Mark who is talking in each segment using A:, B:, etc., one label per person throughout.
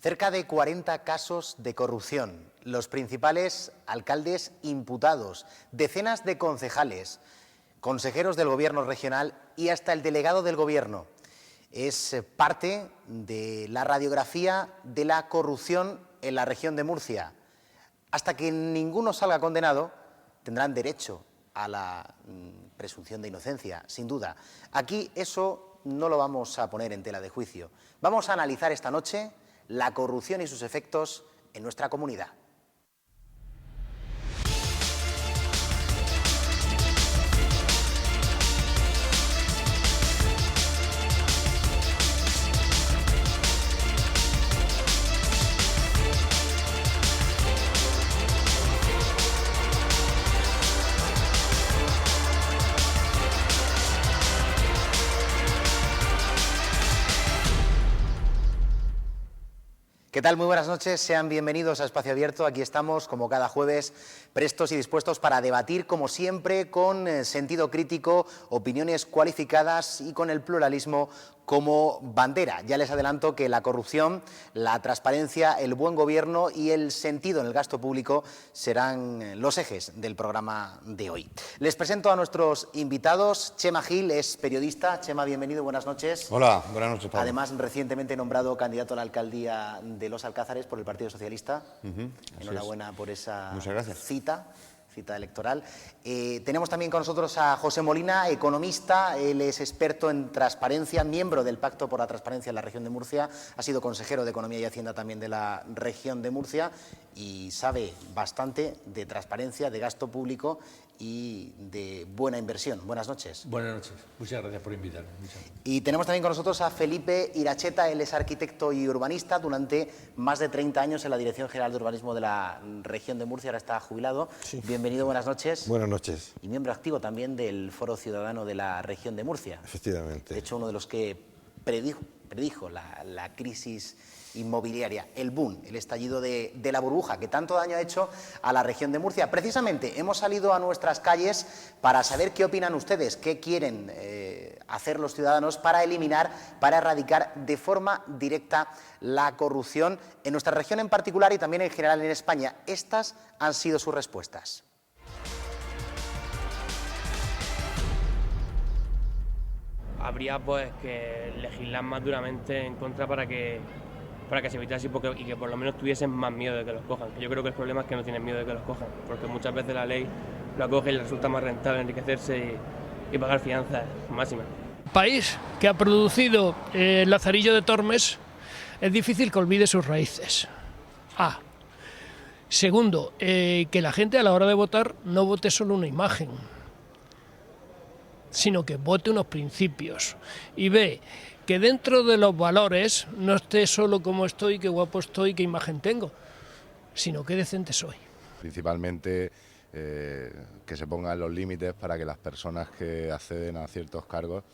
A: Cerca de 40 casos de corrupción, los principales alcaldes imputados, decenas de concejales, consejeros del gobierno regional y hasta el delegado del gobierno. Es parte de la radiografía de la corrupción en la región de Murcia. Hasta que ninguno salga condenado, tendrán derecho a la presunción de inocencia, sin duda. Aquí eso no lo vamos a poner en tela de juicio. Vamos a analizar esta noche la corrupción y sus efectos en nuestra comunidad. ¿Qué tal? Muy buenas noches, sean bienvenidos a Espacio Abierto. Aquí estamos, como cada jueves, prestos y dispuestos para debatir, como siempre, con sentido crítico, opiniones cualificadas y con el pluralismo como bandera. Ya les adelanto que la corrupción, la transparencia, el buen gobierno y el sentido en el gasto público serán los ejes del programa de hoy. Les presento a nuestros invitados. Chema Gil es periodista. Chema, bienvenido, buenas noches.
B: Hola, buenas noches, Pablo.
A: Además, recientemente nombrado candidato a la alcaldía de Los Alcázares por el Partido Socialista. Enhorabuena por esa cita electoral. Tenemos también con nosotros a José Molina, economista. Él es experto en transparencia, miembro del Pacto por la Transparencia en la región de Murcia, ha sido consejero de Economía y Hacienda también de la región de Murcia y sabe bastante de transparencia, de gasto público y de buena inversión. Buenas noches.
C: Buenas noches, muchas gracias por invitarme.
A: Y tenemos también con nosotros a Felipe Iracheta. Él es arquitecto y urbanista, durante más de 30 años en la Dirección General de Urbanismo de la región de Murcia, ahora está jubilado. Sí. Bienvenido, buenas noches.
B: Buenas noches.
A: Y miembro activo también del Foro Ciudadano de la región de Murcia.
B: Efectivamente.
A: De hecho, uno de los que predijo la crisis inmobiliaria, el boom, el estallido de la burbuja que tanto daño ha hecho a la región de Murcia. Precisamente hemos salido a nuestras calles para saber qué opinan ustedes, qué quieren hacer los ciudadanos para eliminar, para erradicar de forma directa la corrupción en nuestra región en particular y también en general en España. Estas han sido sus respuestas.
D: Habría pues que legislar más duramente en contra para que se evitase y que por lo menos tuviesen más miedo de que los cojan. Yo creo que el problema es que no tienen miedo de que los cojan, porque muchas veces la ley lo acoge y les resulta más rentable enriquecerse y pagar fianzas máximas.
E: País que ha producido el Lazarillo de Tormes, es difícil que olvide sus raíces. Segundo, que la gente a la hora de votar no vote solo una imagen, sino que vote unos principios. Y B, que dentro de los valores no esté solo cómo estoy, qué guapo estoy, qué imagen tengo, sino qué decente soy.
F: Principalmente que se pongan los límites para que las personas que acceden a ciertos cargos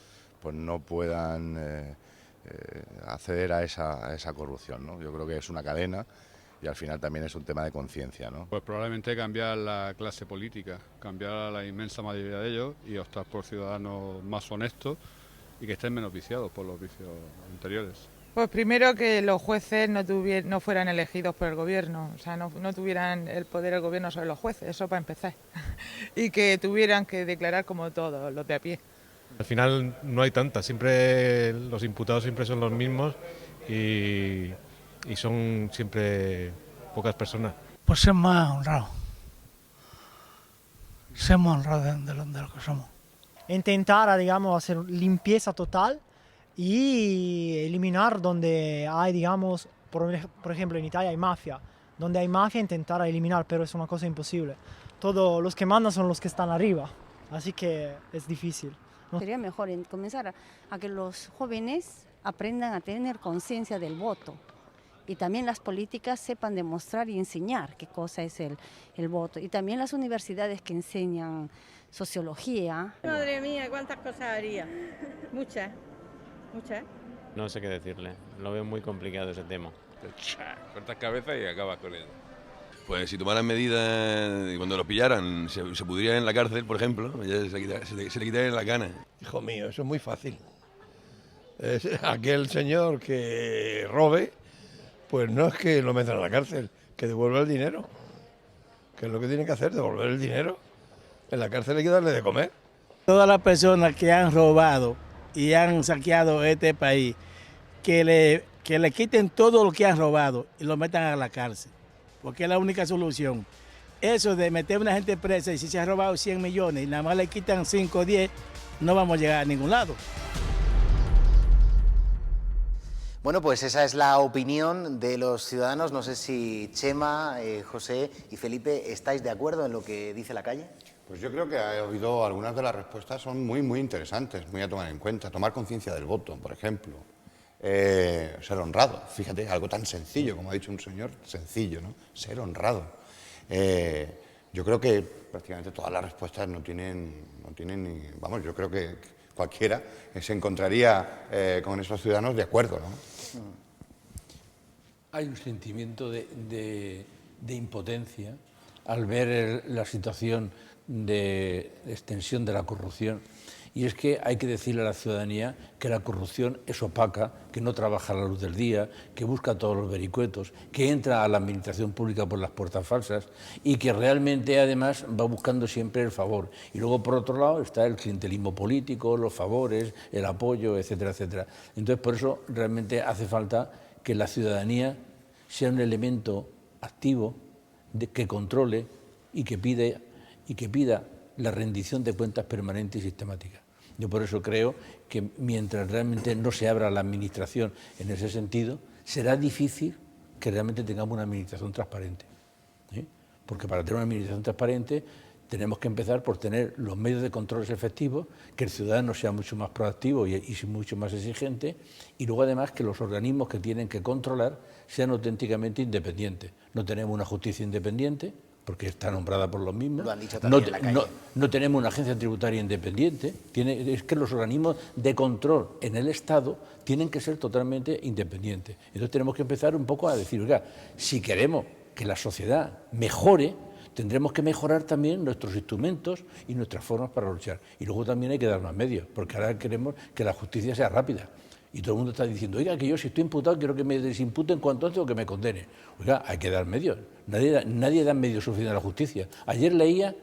F: pues no puedan acceder a esa corrupción, ¿no? Yo creo que es una cadena y al final también es un tema de conciencia, ¿no?
G: Pues probablemente cambiar la clase política, cambiar a la inmensa mayoría de ellos y optar por ciudadanos más honestos y que estén menos viciados por los vicios anteriores.
H: Pues primero que los jueces no fueran elegidos por el gobierno, o sea, no tuvieran el poder del gobierno sobre los jueces, eso para empezar, y que tuvieran que declarar como todos los de a pie.
I: Al final no hay tantas, siempre los imputados siempre son los mismos y son siempre pocas personas.
J: Pues ser más honrado de lo que somos.
K: Intentar, digamos, hacer limpieza total y eliminar donde hay, digamos, por ejemplo en Italia hay mafia. Donde hay mafia intentar eliminar, pero es una cosa imposible. Todos los que mandan son los que están arriba, así que es difícil, ¿no?
L: Sería mejor comenzar a que los jóvenes aprendan a tener conciencia del voto y también las políticas sepan demostrar y enseñar qué cosa es el voto. Y también las universidades que enseñan sociología.
M: Madre mía, cuántas cosas haría. Muchas.
N: No sé qué decirle, lo veo muy complicado ese tema.
O: Cortas cabeza y acabas con él. Pues si tomaran medidas y cuando los pillaran se pudrían en la cárcel, por ejemplo, ya se le quitaría la cana.
P: Hijo mío, eso es muy fácil. Aquel señor que robe,
B: Pues no es que lo metan a la cárcel, que devuelva el dinero. Que es lo que tiene que hacer, devolver el dinero. En la cárcel hay que darle de comer.
P: Todas las personas que han robado y han saqueado este país, que le quiten todo lo que han robado y lo metan a la cárcel, porque es la única solución. Eso de meter a una gente presa y si se ha robado 100 millones y nada más le quitan 5 o 10, no vamos a llegar a ningún lado.
A: Bueno, pues esa es la opinión de los ciudadanos. No sé si Chema, José y Felipe estáis de acuerdo en lo que dice la calle.
Q: Pues yo creo que he oído algunas de las respuestas son muy interesantes, muy a tomar en cuenta. Tomar conciencia del voto, por ejemplo. Ser honrado, fíjate, algo tan sencillo, como ha dicho un señor, sencillo, ¿no? Ser honrado. Yo creo que prácticamente todas las respuestas no tienen ni... Vamos, yo creo que cualquiera se encontraría con esos ciudadanos de acuerdo, ¿no?
C: Hay un sentimiento de impotencia al ver la situación de extensión de la corrupción. Y es que hay que decirle a la ciudadanía que la corrupción es opaca, que no trabaja a la luz del día, que busca todos los vericuetos, que entra a la administración pública por las puertas falsas y que realmente además va buscando siempre el favor. Y luego por otro lado está el clientelismo político, los favores, el apoyo, etcétera, etcétera. Entonces por eso realmente hace falta que la ciudadanía sea un elemento activo que controle y que pida la rendición de cuentas permanente y sistemática. Yo por eso creo que mientras realmente no se abra la administración en ese sentido, será difícil que realmente tengamos una administración transparente. ¿Sí? Porque para tener una administración transparente tenemos que empezar por tener los medios de control efectivos, que el ciudadano sea mucho más proactivo y mucho más exigente, y luego además que los organismos que tienen que controlar sean auténticamente independientes. No tenemos una justicia independiente, porque está nombrada por los mismos.
A: Lo han dicho también en la calle.
C: No tenemos una agencia tributaria independiente. Es que los organismos de control en el Estado tienen que ser totalmente independientes. Entonces tenemos que empezar un poco a decir, oiga, si queremos que la sociedad mejore, tendremos que mejorar también nuestros instrumentos y nuestras formas para luchar. Y luego también hay que dar más medios, porque ahora queremos que la justicia sea rápida. Y todo el mundo está diciendo, oiga, que yo si estoy imputado quiero que me desimputen cuanto antes o que me condenen. Oiga, hay que dar medios. Nadie da medios suficientes a la justicia. Ayer leía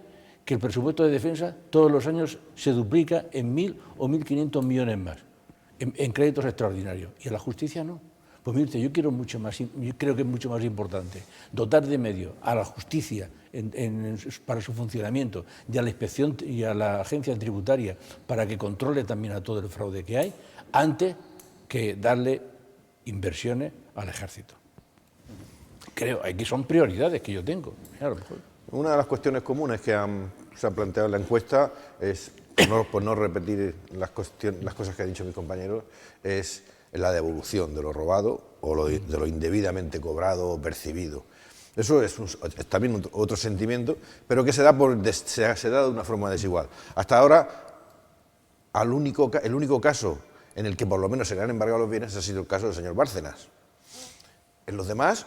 C: que el presupuesto de defensa todos los años se duplica en 1.000 o 1.500 millones más en créditos extraordinarios. Y a la justicia no. Pues mire usted, yo creo que es mucho más importante dotar de medios a la justicia para su funcionamiento y a la inspección y a la agencia tributaria para que controle también a todo el fraude que hay, antes que darle inversiones al ejército. Creo, aquí son prioridades que yo tengo. A lo mejor.
Q: Una de las cuestiones comunes que se han planteado en la encuesta es, por no repetir las cosas que han dicho mis compañeros, es la devolución de lo robado o de lo indebidamente cobrado o percibido. Eso es también otro sentimiento, pero que se da de una forma desigual. Hasta ahora, el único caso en el que por lo menos se le han embargado los bienes ha sido el caso del señor Bárcenas. En los demás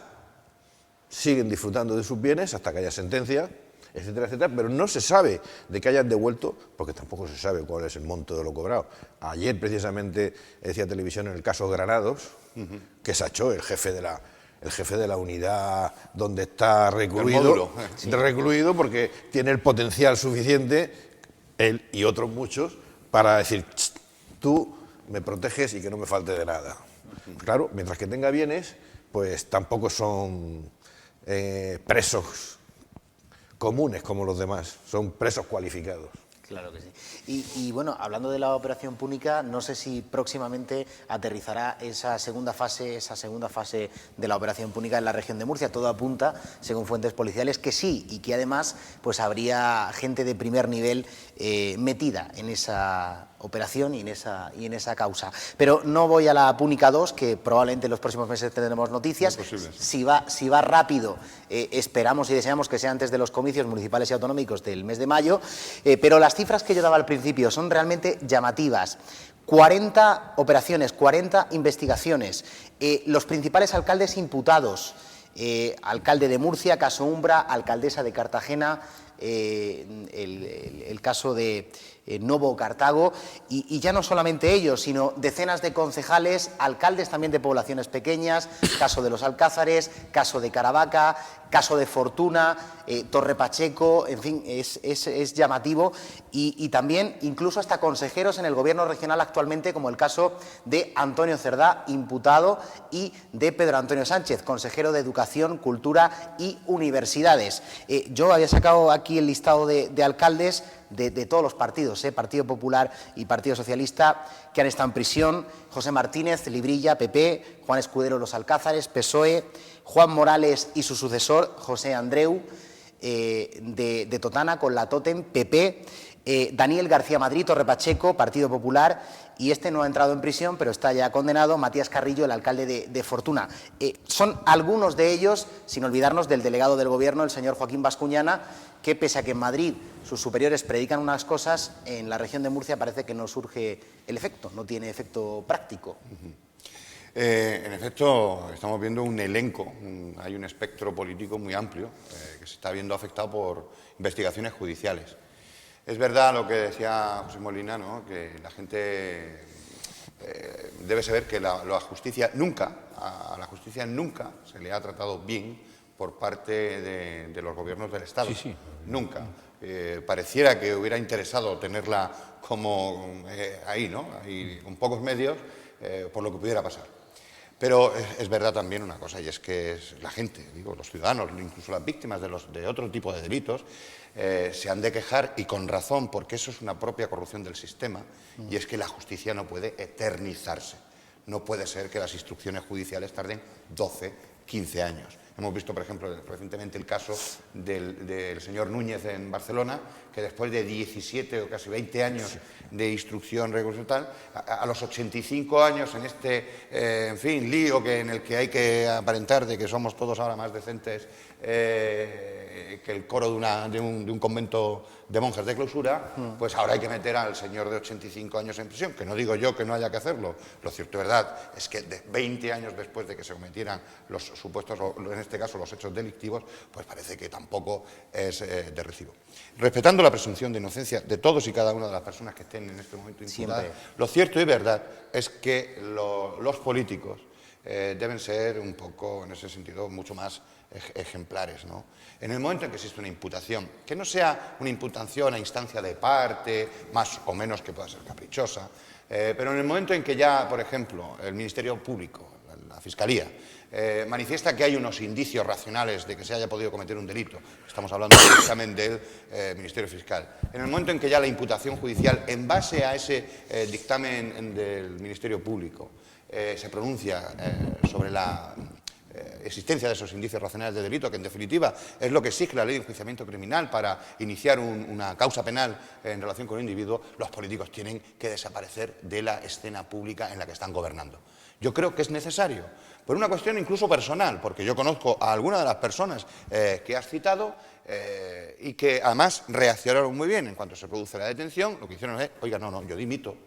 Q: siguen disfrutando de sus bienes hasta que haya sentencia, etcétera, etcétera, pero no se sabe de que hayan devuelto, porque tampoco se sabe cuál es el monto de lo cobrado. Ayer, precisamente, decía Televisión en el caso Granados, que Sachó, el jefe de la unidad donde está recluido, recluido porque tiene el potencial suficiente, él y otros muchos, para decir, tú me proteges y que no me falte de nada. Claro, mientras que tenga bienes, pues tampoco son presos comunes como los demás, son presos cualificados.
A: Claro que sí. Y bueno, hablando de la operación Púnica, no sé si próximamente aterrizará esa segunda fase de la operación Púnica en la región de Murcia. Todo apunta, según fuentes policiales, que sí, y que además pues habría gente de primer nivel metida en esa operación y en esa causa. Pero no voy a la Púnica 2, que probablemente en los próximos meses tendremos noticias. Si va rápido, esperamos y deseamos que sea antes de los comicios municipales y autonómicos del mes de mayo, pero las cifras que yo daba al principio son realmente llamativas. 40 operaciones, 40 investigaciones, los principales alcaldes imputados, alcalde de Murcia, caso Umbra, alcaldesa de Cartagena, el caso de Novo Cartago, y ya no solamente ellos, sino decenas de concejales, alcaldes también de poblaciones pequeñas, caso de Los Alcázares, caso de Caravaca, caso de Fortuna, Torre Pacheco, en fin, es llamativo, y también incluso hasta consejeros en el gobierno regional actualmente, como el caso de Antonio Cerdá, imputado, y de Pedro Antonio Sánchez, consejero de Educación, Cultura y Universidades. Yo había sacado aquí el listado de alcaldes de todos los partidos, Partido Popular y Partido Socialista, que han estado en prisión: José Martínez, Librilla, PP, Juan Escudero, Los Alcázares, PSOE, Juan Morales y su sucesor, José Andreu, de Totana, con la Totem, PP, Daniel García Madrid, Torre Pacheco, Partido Popular, y este no ha entrado en prisión, pero está ya condenado, Matías Carrillo, el alcalde de Fortuna. Son algunos de ellos, sin olvidarnos del delegado del Gobierno, el señor Joaquín Bascuñana, que pese a que en Madrid sus superiores predican unas cosas, en la región de Murcia parece que no surge el efecto, no tiene efecto práctico.
Q: En efecto, estamos viendo un elenco, hay un espectro político muy amplio que se está viendo afectado por investigaciones judiciales. Es verdad lo que decía José Molina, ¿no?, que la gente debe saber que a la justicia nunca se le ha tratado bien por parte de los gobiernos del Estado.
C: Sí, sí.
Q: Nunca. Pareciera que hubiera interesado tenerla como ahí, ¿no?, ahí, con pocos medios, por lo que pudiera pasar. Pero es verdad también una cosa, y es que la gente, digo, los ciudadanos, incluso las víctimas de otro tipo de delitos, se han de quejar, y con razón, porque eso es una propia corrupción del sistema, y es que la justicia no puede eternizarse. No puede ser que las instrucciones judiciales tarden 12, 15 años. Hemos visto, por ejemplo, recientemente el caso del señor Núñez en Barcelona, que después de 17 o casi 20 años de instrucción tal, a los 85 años, en este, en fin, lío en el que hay que aparentar de que somos todos ahora más decentes que el coro de un convento de monjas de clausura, pues ahora hay que meter al señor de 85 años en prisión, que no digo yo que no haya que hacerlo. Lo cierto y verdad es que 20 años después de que se cometieran los supuestos, o en este caso los hechos delictivos, pues parece que tampoco es de recibo. Respetando la presunción de inocencia de todos y cada una de las personas que estén en este momento imputadas, lo cierto y verdad es que los políticos deben ser un poco, en ese sentido, mucho más ejemplares, ¿no? En el momento en que existe una imputación, que no sea una imputación a instancia de parte, más o menos que pueda ser caprichosa, pero en el momento en que ya, por ejemplo, el Ministerio Público, la Fiscalía, manifiesta que hay unos indicios racionales de que se haya podido cometer un delito, estamos hablando del dictamen del Ministerio Fiscal, en el momento en que ya la imputación judicial, en base a ese dictamen del Ministerio Público, se pronuncia sobre la existencia de esos indicios racionales de delito, que en definitiva es lo que exige la ley de enjuiciamiento criminal para iniciar una causa penal en relación con un individuo, los políticos tienen que desaparecer de la escena pública en la que están gobernando. Yo creo que es necesario, por una cuestión incluso personal, porque yo conozco a algunas de las personas que has citado y que además reaccionaron muy bien en cuanto se produce la detención. Lo que hicieron es, oiga, no, yo dimito.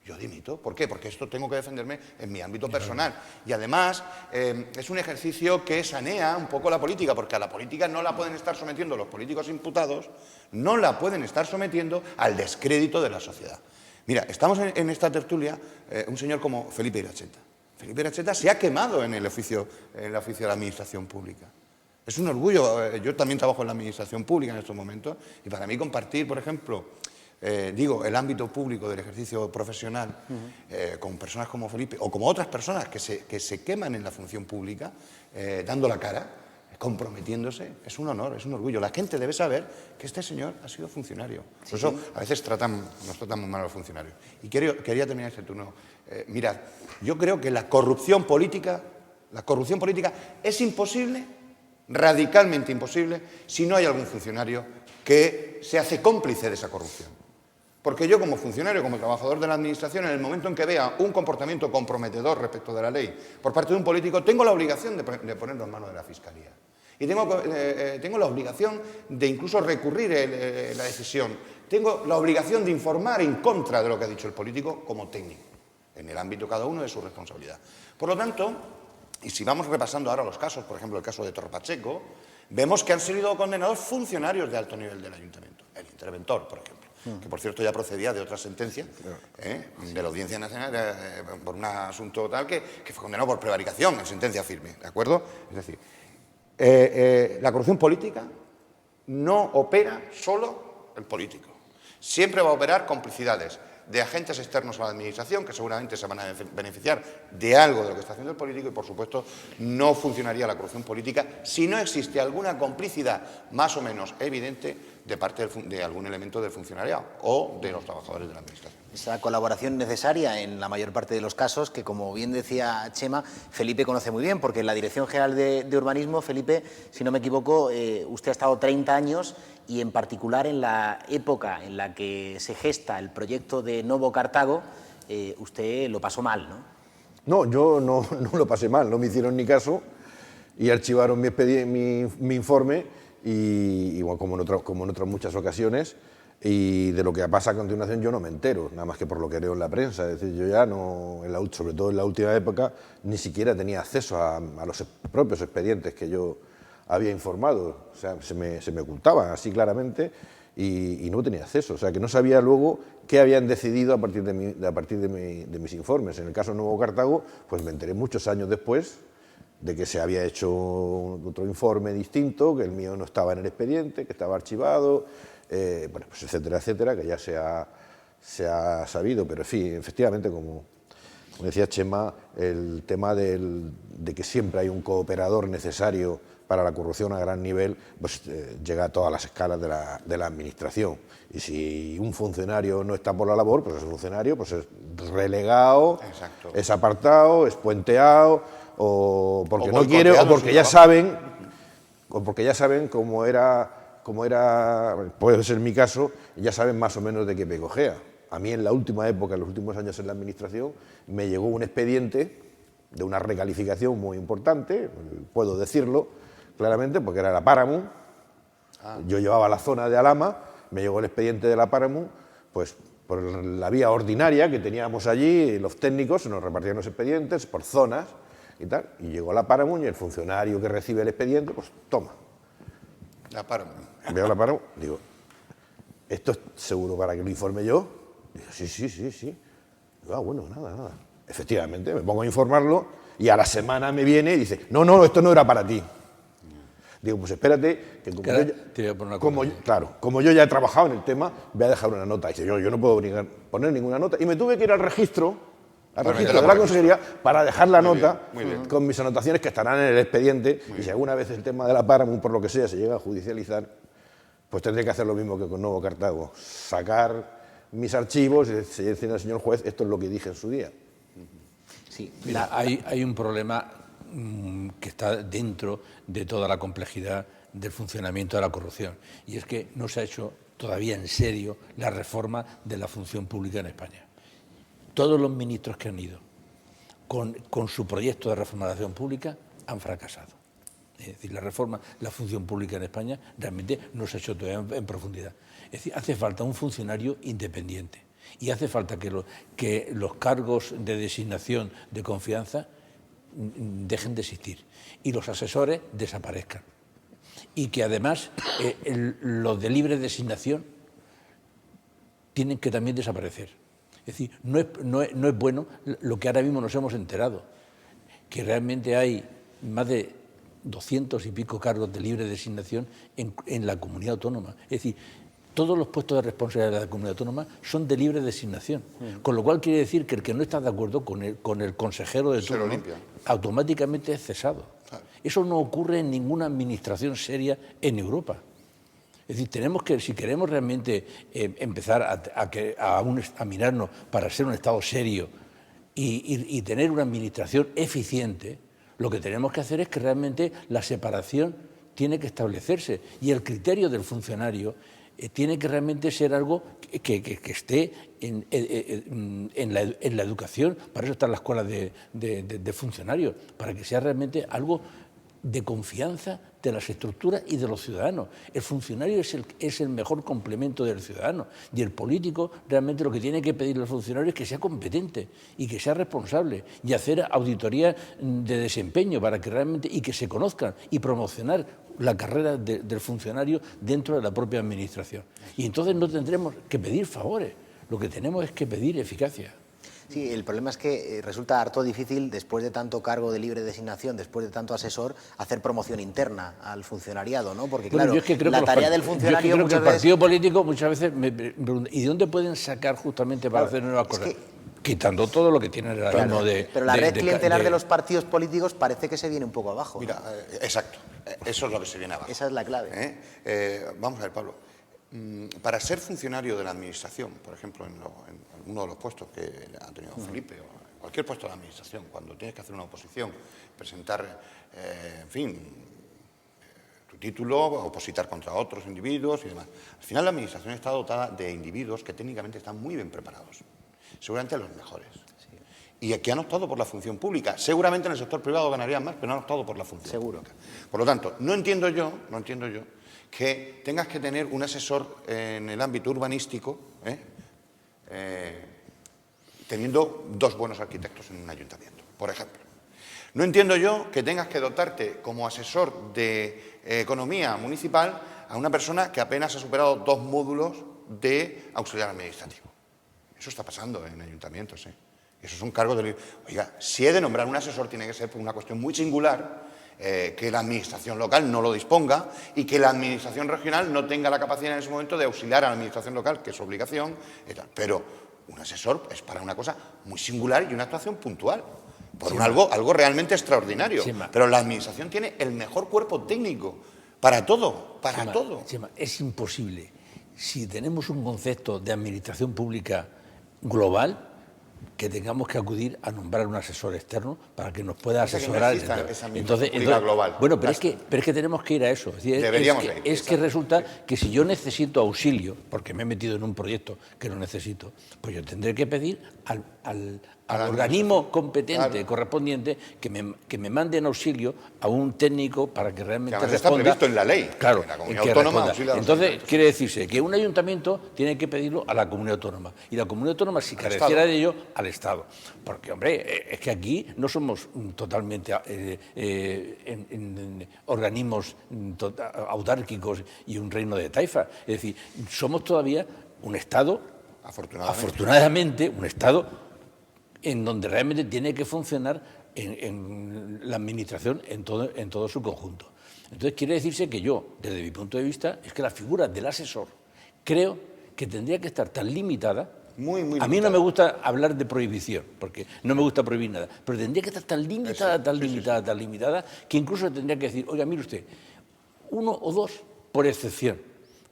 Q: Yo dimito. ¿Por qué? Porque esto tengo que defenderme en mi ámbito personal. Y además es un ejercicio que sanea un poco la política, porque a la política no la pueden estar sometiendo los políticos imputados, no la pueden estar sometiendo al descrédito de la sociedad. Mira, estamos en esta tertulia un señor como Felipe Iracheta. Felipe Iracheta se ha quemado en el oficio de la administración pública. Es un orgullo. Yo también trabajo en la administración pública en estos momentos, y para mí compartir, por ejemplo, el ámbito público del ejercicio profesional con personas como Felipe o como otras personas que se queman en la función pública, dando la cara, comprometiéndose, es un honor, es un orgullo. La gente debe saber que este señor ha sido funcionario. Por eso a veces nos tratan muy mal a los funcionarios. Y quería terminar este turno. Mirad, yo creo que la corrupción política es imposible, radicalmente imposible, si no hay algún funcionario que se hace cómplice de esa corrupción. Porque yo, como funcionario, como trabajador de la administración, en el momento en que vea un comportamiento comprometedor respecto de la ley por parte de un político, tengo la obligación de ponerlo en manos de la Fiscalía. Y tengo la obligación de incluso recurrir la decisión. Tengo la obligación de informar en contra de lo que ha dicho el político como técnico, en el ámbito cada uno de su responsabilidad. Por lo tanto, y si vamos repasando ahora los casos, por ejemplo, el caso de Torre Pacheco, vemos que han sido condenados funcionarios de alto nivel del ayuntamiento, el interventor, por ejemplo.
R: que por cierto ya procedía de otra sentencia de la Audiencia Nacional por un asunto tal que fue condenado por prevaricación en sentencia firme, ¿de acuerdo? Es decir, la corrupción política no opera solo el político, siempre va a operar complicidades de agentes externos a la administración que seguramente se van a beneficiar de algo de lo que está haciendo el político y, por supuesto, no funcionaría la corrupción política si no existe alguna complicidad más o menos evidente de parte de algún elemento del funcionariado o de los trabajadores de la administración.
A: Esa colaboración necesaria en la mayor parte de los casos que, como bien decía Chema, Felipe conoce muy bien, porque en la Dirección General de Urbanismo, Felipe, si no me equivoco, usted ha estado 30 años y en particular en la época en la que se gesta el proyecto de Novo Cartago, usted lo pasó mal, ¿no?
Q: No, yo no lo pasé mal, no me hicieron ni caso y archivaron mi informe y bueno, como en otras muchas ocasiones, y de lo que pasa a continuación yo no me entero, nada más que por lo que leo en la prensa. Es decir, yo ya no, sobre todo en la última época, ni siquiera tenía acceso a los propios expedientes que yo había informado, o sea, se me ocultaban así claramente y no tenía acceso, o sea, que no sabía luego qué habían decidido a partir de mis informes. En el caso de Nuevo Cartago, pues me enteré muchos años después de que se había hecho otro informe distinto, que el mío no estaba en el expediente, que estaba archivado, bueno, pues etcétera, etcétera, que ya se ha sabido, pero en fin, efectivamente, como decía Chema, el tema de que siempre hay un cooperador necesario para la corrupción a gran nivel, pues llega a todas las escalas de la administración. Y si un funcionario no está por la labor, pues ese funcionario pues es relegado, exacto, es apartado, es puenteado, o porque no quiere, o porque ya saben cómo era, puede ser mi caso, ya saben más o menos de qué me cojea. A mí en la última época, en los últimos años en la administración, me llegó un expediente de una recalificación muy importante, puedo decirlo claramente, porque era la Paramount. Yo llevaba la zona de Alhama, me llegó el expediente de la Paramount, pues por la vía ordinaria que teníamos allí, los técnicos nos repartían los expedientes por zonas y tal, y llegó la Paramount y el funcionario que recibe el expediente, pues toma.
R: La Paramount.
Q: Veo la Paramount, digo, ¿esto es seguro para que lo informe yo? Digo, sí. Digo, bueno, nada. Efectivamente, me pongo a informarlo y a la semana me viene y dice, no, esto no era para ti. Digo, pues espérate, que como yo ya he trabajado en el tema, voy a dejar una nota. Dice, yo no puedo poner ninguna nota. Y me tuve que ir al registro de la consejería para dejar la nota con mis anotaciones que estarán en el expediente. Y si alguna vez el tema de la Paramount, por lo que sea, se llega a judicializar, pues tendré que hacer lo mismo que con Nuevo Cartago. Sacar mis archivos y decirle al señor juez, esto es lo que dije en su día.
C: Sí, mira, hay un problema que está dentro de toda la complejidad del funcionamiento de la corrupción, y es que no se ha hecho todavía en serio la reforma de la función pública en España. Todos los ministros que han ido con su proyecto de reforma de la función pública han fracasado. Es decir, la función pública en España realmente no se ha hecho todavía en profundidad. Es decir, hace falta un funcionario independiente y hace falta que los cargos de designación de confianza dejen de existir y los asesores desaparezcan. Y que además los de libre designación tienen que también desaparecer. Es decir, no es bueno lo que ahora mismo nos hemos enterado, que realmente hay más de 200 y pico cargos de libre designación en la comunidad autónoma. Es decir, todos los puestos de responsabilidad de la comunidad autónoma son de libre designación, con lo cual quiere decir que el que no está de acuerdo con el consejero de turno automáticamente es cesado. Eso no ocurre en ninguna administración seria en Europa. Es decir, tenemos que, si queremos realmente empezar a mirarnos para ser un Estado serio y tener una administración eficiente, lo que tenemos que hacer es que realmente la separación tiene que establecerse y el criterio del funcionario tiene que realmente ser algo que esté en la educación. Para eso están las escuelas de funcionarios, para que sea realmente algo de confianza de las estructuras y de los ciudadanos. El funcionario es el mejor complemento del ciudadano, y el político realmente lo que tiene que pedirle al funcionario es que sea competente y que sea responsable, y hacer auditoría de desempeño para que realmente, y que se conozcan, y promocionar la carrera del funcionario dentro de la propia administración. Y entonces no tendremos que pedir favores, lo que tenemos es que pedir eficacia.
A: Sí, el problema es que resulta harto difícil, después de tanto cargo de libre designación, después de tanto asesor, hacer promoción interna al funcionariado, ¿no? Porque, claro, la tarea del funcionario
C: muchas veces... el partido político muchas veces me pregunta, ¿y de dónde pueden sacar justamente para hacer nuevas cosas? Quitando todo lo que tienen el ánimo de...
A: Pero la red clientelar de los partidos políticos parece que se viene un poco abajo.
R: Mira, exacto, eso es lo que se viene abajo.
A: Esa es la clave.
R: Vamos a ver, Pablo. Para ser funcionario de la administración, por ejemplo, en uno de los puestos que ha tenido Felipe, o cualquier puesto de la administración, cuando tienes que hacer una oposición, presentar, en fin, tu título, opositar contra otros individuos y demás. Al final la administración está dotada de individuos que técnicamente están muy bien preparados, seguramente los mejores. Y que han optado por la función pública. Seguramente en el sector privado ganarían más, pero no han optado por la función pública. Por lo tanto, no entiendo yo que tengas que tener un asesor en el ámbito urbanístico, teniendo 2 buenos arquitectos en un ayuntamiento, por ejemplo. No entiendo yo que tengas que dotarte como asesor de economía municipal a una persona que apenas ha superado 2 módulos de auxiliar administrativo. Eso está pasando en ayuntamientos, Eso es un cargo de... Oiga, si he de nombrar un asesor tiene que ser por una cuestión muy singular, que la administración local no lo disponga y que la administración regional no tenga la capacidad en ese momento de auxiliar a la administración local, que es obligación y tal. Pero un asesor es para una cosa muy singular y una actuación puntual, por algo realmente extraordinario. Pero la administración tiene el mejor cuerpo técnico para todo, todo.
C: Es imposible, si tenemos un concepto de administración pública global, que tengamos que acudir a nombrar un asesor externo para que nos pueda asesorar. Entonces,
R: global.
C: Bueno, pero es que tenemos que ir a eso. Es que resulta que si yo necesito auxilio, porque me he metido en un proyecto que lo necesito, pues yo tendré que pedir al organismo competente, correspondiente, que me mande en auxilio a un técnico para que realmente responda.
R: Está previsto en la ley.
C: Claro,
R: la comunidad autónoma auxilia.
C: Entonces, quiere decirse que un ayuntamiento tiene que pedirlo a la comunidad autónoma. Y la comunidad autónoma, si careciera de ello, al Estado. Porque, hombre, es que aquí no somos totalmente organismos autárquicos y un reino de taifa. Es decir, somos todavía un Estado, afortunadamente un Estado en donde realmente tiene que funcionar en la administración en todo su conjunto. Entonces, quiere decirse que yo, desde mi punto de vista, es que la figura del asesor creo que tendría que estar tan limitada. A mí no me gusta hablar de prohibición, porque no me gusta prohibir nada, pero tendría que estar tan limitada, que incluso tendría que decir, oiga, mire usted, 1 o 2 por excepción,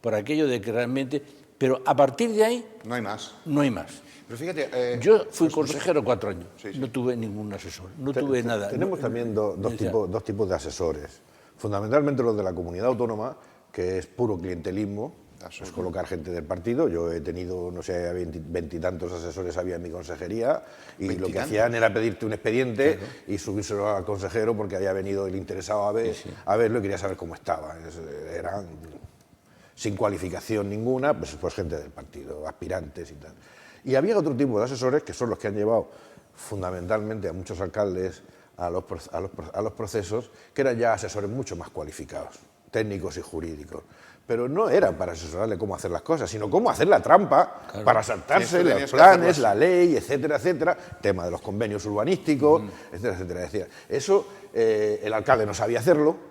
C: por aquello de que realmente... Pero a partir de ahí...
R: No hay más.
C: No hay más.
R: Pero fíjate...
C: yo fui consejero 4 años, no tuve ningún asesor, no tuve nada.
Q: Tenemos también dos tipos de asesores. Fundamentalmente los de la comunidad autónoma, que es puro clientelismo, es colocar gente del partido. Yo he tenido, no sé, 20 y tantos asesores había en mi consejería, y lo que hacían era pedirte un expediente y subírselo al consejero porque había venido el interesado a verlo y quería saber cómo estaba. Eran sin cualificación ninguna, pues gente del partido, aspirantes y tal. Y había otro tipo de asesores que son los que han llevado fundamentalmente a muchos alcaldes a los procesos, que eran ya asesores mucho más cualificados, técnicos y jurídicos. Pero no era para asesorarle cómo hacer las cosas, sino cómo hacer la trampa para saltarse los planes, la ley, etcétera, etcétera. Tema de los convenios urbanísticos, etcétera, etcétera. Decía, eso el alcalde no sabía hacerlo.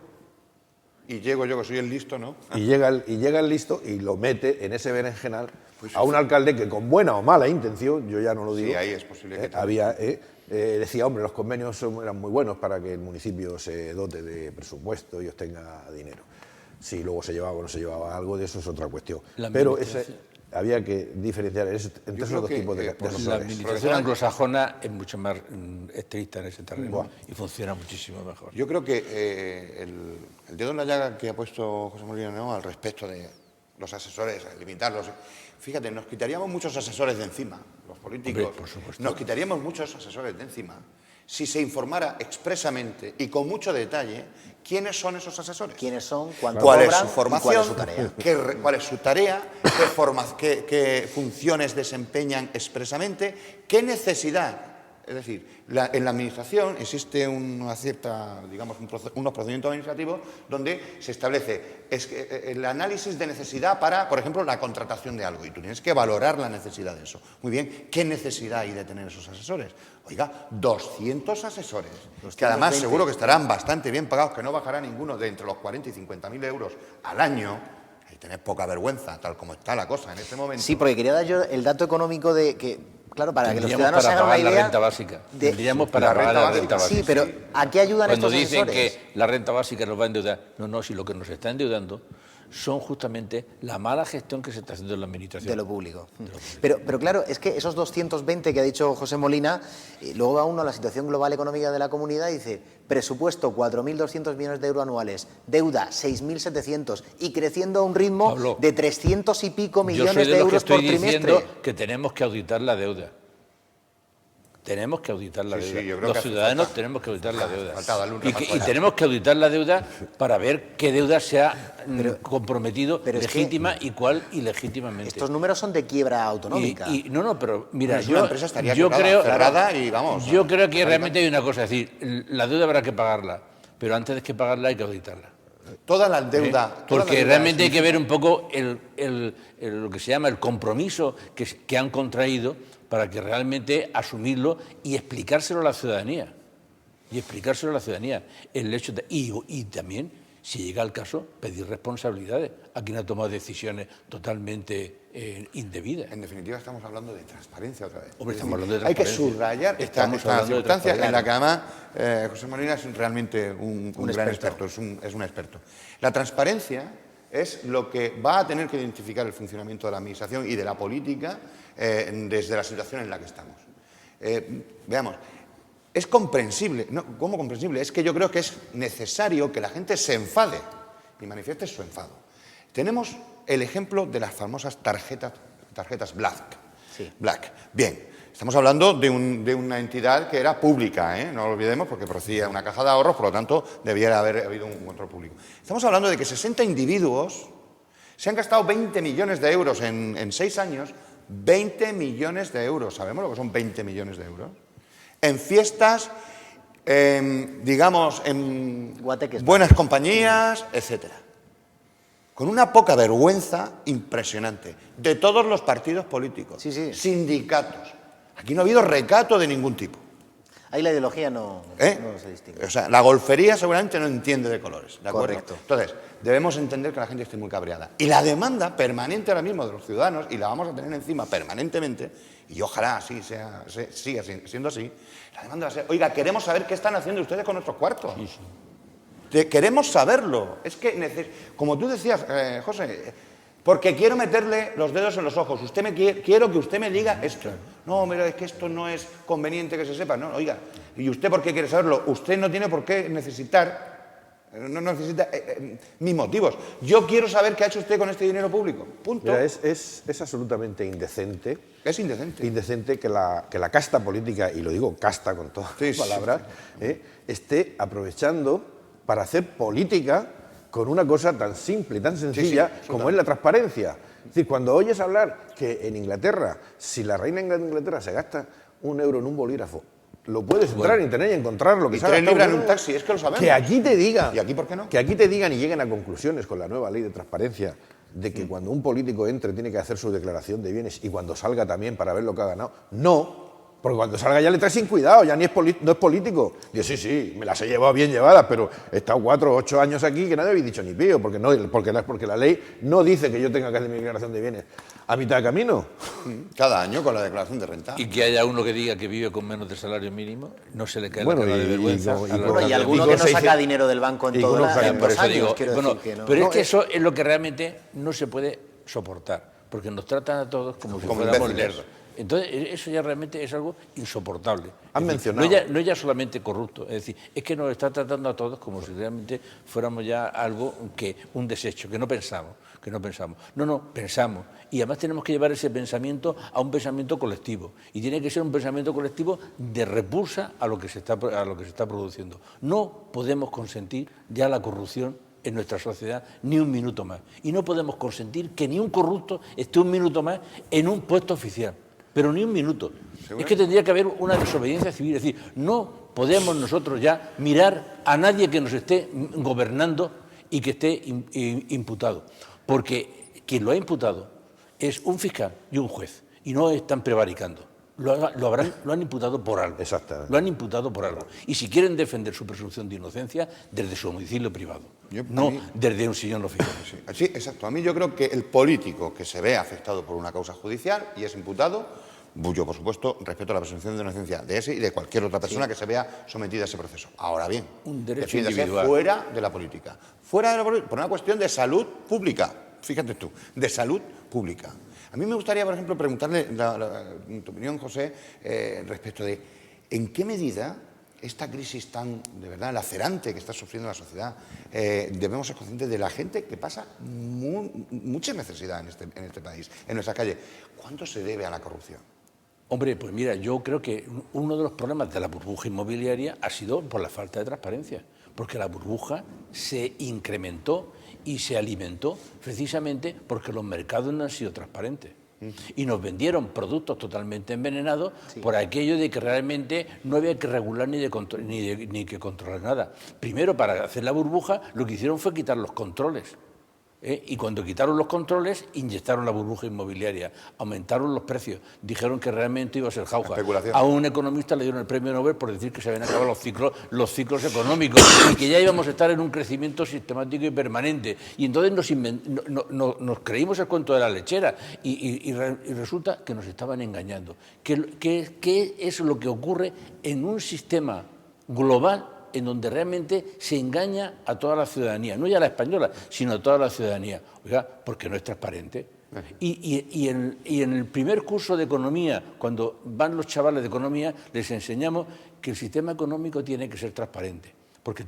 R: Y llego yo, que soy el listo, ¿no?
Q: Y llega el listo y lo mete en ese berenjenal a un alcalde que, con buena o mala intención, yo ya no lo digo,
R: sí, ahí es posible que
Q: decía, hombre, los convenios eran muy buenos para que el municipio se dote de presupuesto y obtenga dinero. Si luego se llevaba o no se llevaba algo, de eso es otra cuestión. Pero había que diferenciar entre esos dos tipos de asesores.
C: La administración anglosajona es mucho más estricta en ese terreno y funciona muchísimo mejor.
R: Yo creo que el dedo en la llaga que ha puesto José Molina, ¿no?, al respecto de los asesores, limitarlos. Fíjate, nos quitaríamos muchos asesores de encima, los políticos.
C: Hombre, por supuesto.
R: Nos quitaríamos muchos asesores de encima si se informara expresamente y con mucho detalle quiénes son esos asesores.
A: ¿Quiénes son? ¿Cuánto
R: ¿Cuál es
A: cobran?
R: su
A: ¿Y
R: formación?
A: ¿Cuál es su tarea?
R: ¿Cuál es su tarea? ¿Qué funciones desempeñan expresamente? ¿Qué necesidad? Es decir, en la Administración existe una cierta, digamos, unos procedimientos administrativos donde se establece el análisis de necesidad para, por ejemplo, la contratación de algo. Y tú tienes que valorar la necesidad de eso. Muy bien, ¿qué necesidad hay de tener esos asesores? Oiga, 200 asesores, que además seguro que estarán bastante bien pagados, que no bajará ninguno de entre los 40 y 50.000 euros al año. Y tenés poca vergüenza, tal como está la cosa en este momento.
A: Sí, porque quería dar yo el dato económico de que... Claro, para que los ciudadanos
C: para
A: se hagan una
C: pagar
A: idea...
C: la renta básica. Tendríamos para pagar la renta básica.
A: Sí, pero ¿a qué ayudan
C: Cuando
A: estos
C: dicen
A: asesores?
C: que la renta básica nos va a endeudar. No, si lo que nos está endeudando son justamente la mala gestión que se está haciendo en la Administración.
A: De lo público. Pero claro, es que esos 220 que ha dicho José Molina, luego va uno a la situación global económica de la comunidad y dice, presupuesto 4.200 millones de euros anuales, deuda 6.700 y creciendo a un ritmo
C: Pablo,
A: de 300 y pico
C: Yo soy
A: millones
C: de
A: de
C: los que
A: euros por
C: estoy
A: trimestre.
C: diciendo que tenemos que auditar la deuda. Tenemos que auditar la deuda.
R: yo creo
C: Los
R: que hace
C: ciudadanos
R: falta.
C: tenemos que auditar la deuda.
R: Falta darle un repaso
C: Y
R: allá.
C: tenemos que auditar la deuda para ver qué deuda se ha comprometido
A: pero es que
C: legítima y cuál ilegítimamente.
A: Estos números son de quiebra autonómica.
C: Pero mira,
R: Pues una empresa estaría quebrada,
C: creo,
R: cerrada y vamos.
C: Yo creo que realmente hay una cosa, es decir, la deuda habrá que pagarla, pero antes de que pagarla hay que auditarla.
R: Toda la deuda.
C: Porque realmente hay que ver un poco lo que se llama el compromiso que han contraído para que realmente asumirlo y explicárselo a la ciudadanía. El hecho y también, si llega el caso, pedir responsabilidades a quien ha tomado decisiones totalmente indebidas.
R: En definitiva, estamos hablando de transparencia otra vez.
C: Hombre, estamos hablando de
R: Hay que
C: transparencia.
R: subrayar
C: Estamos
R: esta
C: hablando de
R: circunstancia en la
C: transparencia.
R: que además José Molina es realmente un gran experto, es un experto. La transparencia es lo que va a tener que identificar el funcionamiento de la Administración y de la política desde la situación en la que estamos. Veamos, es comprensible, no, ¿cómo comprensible? Es que yo creo que es necesario que la gente se enfade y manifieste su enfado. Tenemos el ejemplo de las famosas tarjetas Black.
A: Sí.
R: Black. Bien, estamos hablando de una entidad que era pública, no lo olvidemos, porque procedía de una caja de ahorros, por lo tanto, debiera haber habido un control público. Estamos hablando de que 60 individuos se han gastado 20 millones de euros en 6 años, 20 millones de euros. ¿Sabemos lo que son 20 millones de euros? En fiestas, digamos, en buenas compañías, etcétera. Con una poca vergüenza impresionante de todos los partidos políticos, sindicatos. Aquí no ha habido recato de ningún tipo.
A: Ahí la ideología no se distingue.
R: O sea, la golfería seguramente no entiende de colores, ¿de acuerdo?
A: Correcto.
R: Entonces, debemos entender que la gente esté muy cabreada. Y la demanda permanente ahora mismo de los ciudadanos, y la vamos a tener encima permanentemente, y ojalá así siga siendo así, la demanda va a ser, oiga, queremos saber qué están haciendo ustedes con nuestros cuartos. Queremos saberlo. Es que, como tú decías, José, porque quiero meterle los dedos en los ojos. Quiero que usted me diga esto. No, mira, es que esto no es conveniente que se sepa. No, oiga, ¿y usted por qué quiere saberlo? Usted no tiene por qué necesitar, no necesita mis motivos. Yo quiero saber qué ha hecho usted con este dinero público. Punto.
Q: Mira, es absolutamente indecente.
R: Es indecente.
Q: Indecente que la casta política, y lo digo casta con todas las palabras, esté aprovechando para hacer política con una cosa tan simple y tan sencilla como es la transparencia. Es decir, cuando oyes hablar que en Inglaterra, si la reina de Inglaterra se gasta €1 en un bolígrafo, lo puedes entrar en internet y encontrar lo que
R: Y
Q: se ha
R: 3
Q: gastado
R: libras en un taxi, es que lo sabemos.
Q: Que aquí te digan.
R: ¿Y aquí por qué no?
Q: Que aquí te digan y lleguen a conclusiones con la nueva ley de transparencia de que cuando un político entre tiene que hacer su declaración de bienes y cuando salga también para ver lo que ha ganado. No. Porque cuando salga ya le trae sin cuidado, ya no es político. Digo, sí, me las he llevado bien llevadas, pero he estado 4 o 8 años aquí que nadie había dicho ni pío, porque la ley no dice que yo tenga que hacer mi declaración de bienes a mitad de camino.
R: Cada año con la declaración de renta.
C: Y que haya uno que diga que vive con menos del salario mínimo, no se le cae
Q: Bueno,
C: la cara de vergüenza.
A: Y alguno que no saca dinero del banco en todos los años, quiero decir que no.
C: Pero es que eso es lo que realmente no se puede soportar, porque nos tratan a todos como si fuéramos lerdos. Entonces, eso ya realmente es algo insoportable.
Q: Han mencionado...
C: No ya solamente corrupto, es decir, es que nos está tratando a todos como si realmente fuéramos ya algo un desecho, que no pensamos. No, pensamos. Y además tenemos que llevar ese pensamiento a un pensamiento colectivo. Y tiene que ser un pensamiento colectivo de repulsa a lo que se está produciendo. No podemos consentir ya la corrupción en nuestra sociedad ni un minuto más. Y no podemos consentir que ni un corrupto esté un minuto más en un puesto oficial. Pero ni un minuto. Es que tendría que haber una desobediencia civil. Es decir, no podemos nosotros ya mirar a nadie que nos esté gobernando y que esté imputado. Porque quien lo ha imputado es un fiscal y un juez. Y no están prevaricando. Lo han imputado por algo.
Q: Exactamente.
C: Lo han imputado por algo. Y si quieren defender su presunción de inocencia, desde su domicilio privado. Desde un sillón oficial.
R: Sí, exacto. A mí yo creo que el político que se ve afectado por una causa judicial y es imputado, yo por supuesto respeto la presunción de inocencia de ese y de cualquier otra persona que se vea sometida a ese proceso. Ahora bien,
C: un derecho
R: defiéndase
C: individual.
R: fuera de la política. Fuera de la política, por una cuestión de salud pública. Fíjate tú, de salud pública. A mí me gustaría, por ejemplo, preguntarle tu opinión, José, respecto de en qué medida esta crisis tan, de verdad, lacerante que está sufriendo la sociedad, debemos ser conscientes de la gente que pasa mucha necesidad en este país, en nuestra calle. ¿Cuánto se debe a la corrupción?
C: Hombre, pues mira, yo creo que uno de los problemas de la burbuja inmobiliaria ha sido por la falta de transparencia, porque la burbuja se incrementó y se alimentó precisamente porque los mercados no han sido transparentes. Y nos vendieron productos totalmente envenenados por aquello de que realmente no había que regular ni que controlar nada. Primero, para hacer la burbuja, lo que hicieron fue quitar los controles. Y cuando quitaron los controles, inyectaron la burbuja inmobiliaria, aumentaron los precios, dijeron que realmente iba a ser jauja. A un economista le dieron el premio Nobel por decir que se habían acabado los ciclos económicos y que ya íbamos a estar en un crecimiento sistemático y permanente. Y entonces nos creímos el cuento de la lechera y resulta que nos estaban engañando. ¿Qué es lo que ocurre en un sistema global en donde realmente se engaña a toda la ciudadanía, no ya a la española, sino a toda la ciudadanía? Oiga, porque no es transparente. Y en el primer curso de economía, cuando van los chavales de economía, les enseñamos que el sistema económico tiene que ser transparente, porque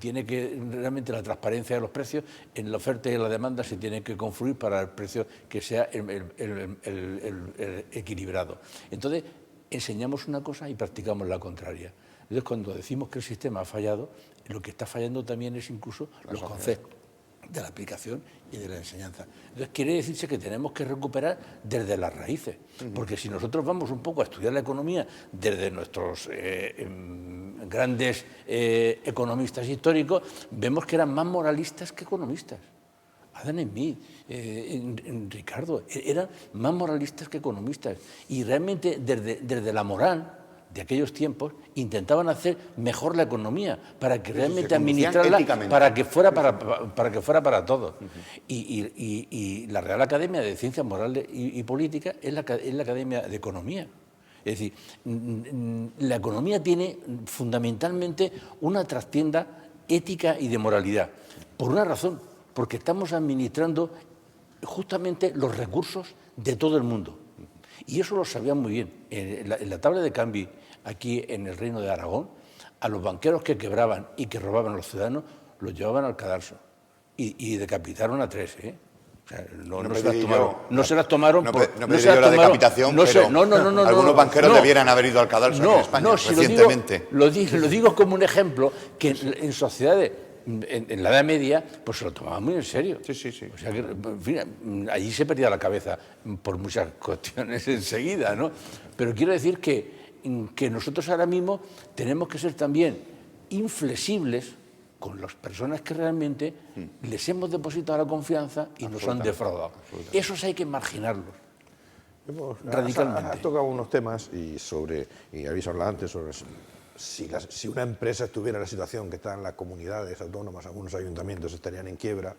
C: realmente la transparencia de los precios en la oferta y en la demanda se tiene que confluir para el precio que sea el equilibrado. Entonces, enseñamos una cosa y practicamos la contraria. Entonces, cuando decimos que el sistema ha fallado, lo que está fallando también es incluso los conceptos de la aplicación y de la enseñanza. Entonces, quiere decirse que tenemos que recuperar desde las raíces, porque si nosotros vamos un poco a estudiar la economía desde nuestros grandes economistas históricos, vemos que eran más moralistas que economistas. Adam Smith, Ricardo, eran más moralistas que economistas. Y realmente desde la moral de aquellos tiempos intentaban hacer mejor la economía para que realmente administrarla para que fuera para todos. Y la Real Academia de Ciencias Morales y Políticas es la Academia de Economía. Es decir, la economía tiene fundamentalmente una trastienda ética y de moralidad. Por una razón, porque estamos administrando justamente los recursos de todo el mundo. Y eso lo sabían muy bien. En la tabla de Cambi, aquí en el Reino de Aragón, a los banqueros que quebraban y que robaban a los ciudadanos, los llevaban al cadalso. Y decapitaron a 3, ¿eh? O sea, no se las tomaron.
R: No pedí yo la decapitación, pero algunos banqueros debieran haber ido al cadalso en España recientemente.
C: Lo digo como un ejemplo que en sociedades, en la Edad Media, pues se lo tomaban muy en serio.
R: Sí.
C: O sea que, en fin, allí se perdía la cabeza por muchas cuestiones enseguida, ¿no? Pero quiero decir que nosotros ahora mismo tenemos que ser también inflexibles con las personas que realmente les hemos depositado la confianza y nos han defraudado. Esos hay que marginarlos radicalmente.
Q: Has tocado unos temas y habéis hablado antes sobre si una empresa estuviera en la situación que está en las comunidades autónomas, algunos ayuntamientos estarían en quiebra.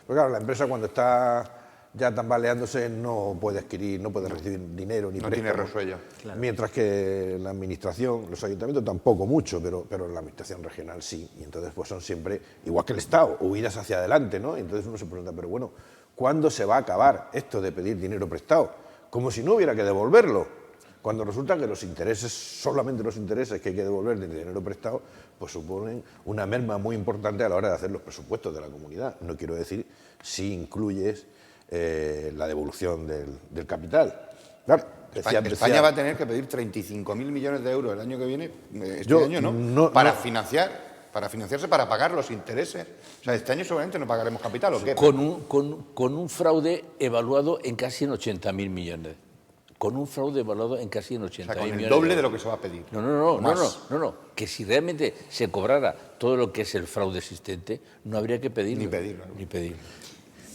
Q: Pero claro, la empresa cuando está ya tambaleándose no puede adquirir, no puede recibir dinero ni préstamos.
R: No tiene resuello.
Q: Claro. Mientras que la administración, los ayuntamientos tampoco mucho, pero la administración regional sí. Y entonces pues son siempre, igual que el Estado, huidas hacia adelante, ¿no? Y entonces uno se pregunta, pero bueno, ¿cuándo se va a acabar esto de pedir dinero prestado? Como si no hubiera que devolverlo. cuando resulta que los intereses, solamente los intereses que hay que devolver de dinero prestado, pues suponen una merma muy importante a la hora de hacer los presupuestos de la comunidad. No quiero decir si incluyes la devolución del capital. Claro,
R: España va a tener que pedir 35.000 millones de euros el año que viene, año, ¿no? Para financiarse, para pagar los intereses. O sea, este año seguramente no pagaremos capital, ¿o qué?
C: Con un fraude evaluado en casi en 80.000 millones. Con un fraude evaluado en casi en 80.000 millones.
R: Con el doble de lo que se va a pedir.
C: No. Que si realmente se cobrara todo lo que es el fraude existente, no habría que pedirlo. Ni pedirlo.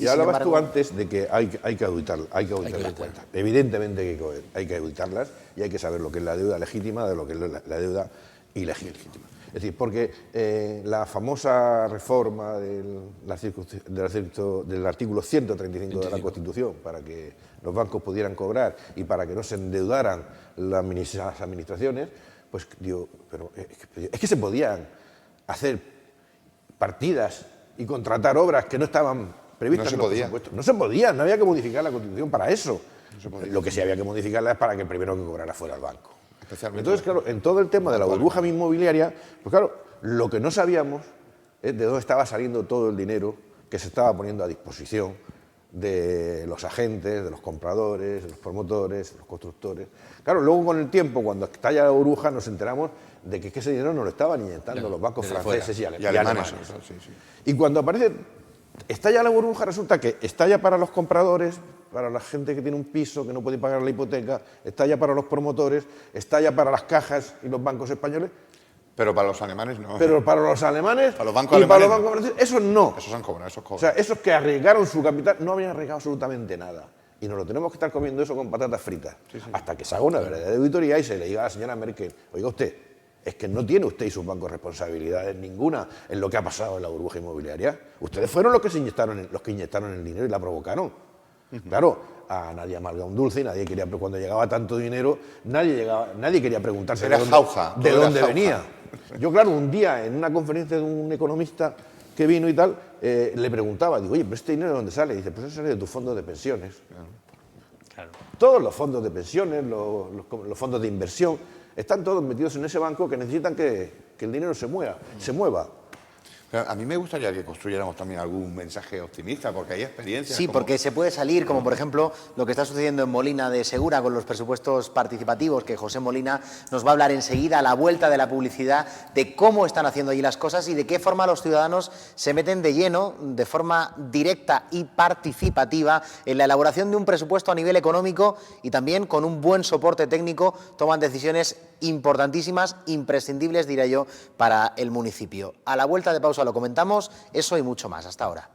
Q: Y hablabas tú antes de que hay que auditar las cuentas. Evidentemente hay que auditarlas y hay que saber lo que es la deuda legítima de lo que es la deuda ilegítima. Es decir, porque la famosa reforma del artículo 135 de la Constitución, para que los bancos pudieran cobrar y para que no se endeudaran las administraciones, pues digo, pero es que se podían hacer partidas y contratar obras que no estaban previstas en los presupuestos. No se podía, no había que modificar la Constitución para eso. Lo que sí había que modificarla es para que el primero que cobrara fuera el banco. Entonces, claro, en todo el tema de la burbuja inmobiliaria, pues claro, lo que no sabíamos es de dónde estaba saliendo todo el dinero que se estaba poniendo a disposición de los agentes, de los compradores, de los promotores, de los constructores. Claro, luego con el tiempo, cuando estalla la burbuja, nos enteramos de que ese dinero no lo estaban inyectando los bancos franceses y alemanes. Y cuando aparece, estalla la burbuja, resulta que estalla para los compradores, para la gente que tiene un piso, que no puede pagar la hipoteca, estalla para los promotores, estalla para las cajas y los bancos españoles.
R: Pero para los alemanes no.
Q: Pero para los alemanes
R: para los bancos
Q: y
R: alemanes,
Q: para los bancos franceses, esos no.
R: Esos han cobrado, esos cobran.
Q: O sea, esos que arriesgaron su capital no habían arriesgado absolutamente nada. Y nos lo tenemos que estar comiendo eso con patatas fritas. Hasta que se haga una verdadera auditoría y se le diga a la señora Merkel, oiga usted, es que no tiene usted y sus bancos responsabilidades ninguna en lo que ha pasado en la burbuja inmobiliaria. Ustedes fueron los que inyectaron el dinero y la provocaron. Claro, a nadie amarga un dulce y nadie quería, pero cuando llegaba tanto dinero, nadie quería preguntarse de dónde venía. Yo, claro, un día en una conferencia de un economista que vino y tal, le preguntaba, digo, oye, pero ¿este dinero de dónde sale? Y dice, pues eso sale de tus fondos de pensiones. Claro. Todos los fondos de pensiones, los fondos de inversión, están todos metidos en ese banco que necesitan que el dinero se mueva.
R: A mí me gustaría que construyéramos también algún mensaje optimista, porque hay experiencias.
A: Sí, porque se puede salir, como por ejemplo lo que está sucediendo en Molina de Segura con los presupuestos participativos, que José Molina nos va a hablar enseguida a la vuelta de la publicidad, de cómo están haciendo allí las cosas y de qué forma los ciudadanos se meten de lleno, de forma directa y participativa, en la elaboración de un presupuesto a nivel económico y también con un buen soporte técnico toman decisiones importantísimas, imprescindibles, diría yo, para el municipio. A la vuelta de pausa lo comentamos, eso y mucho más. Hasta ahora.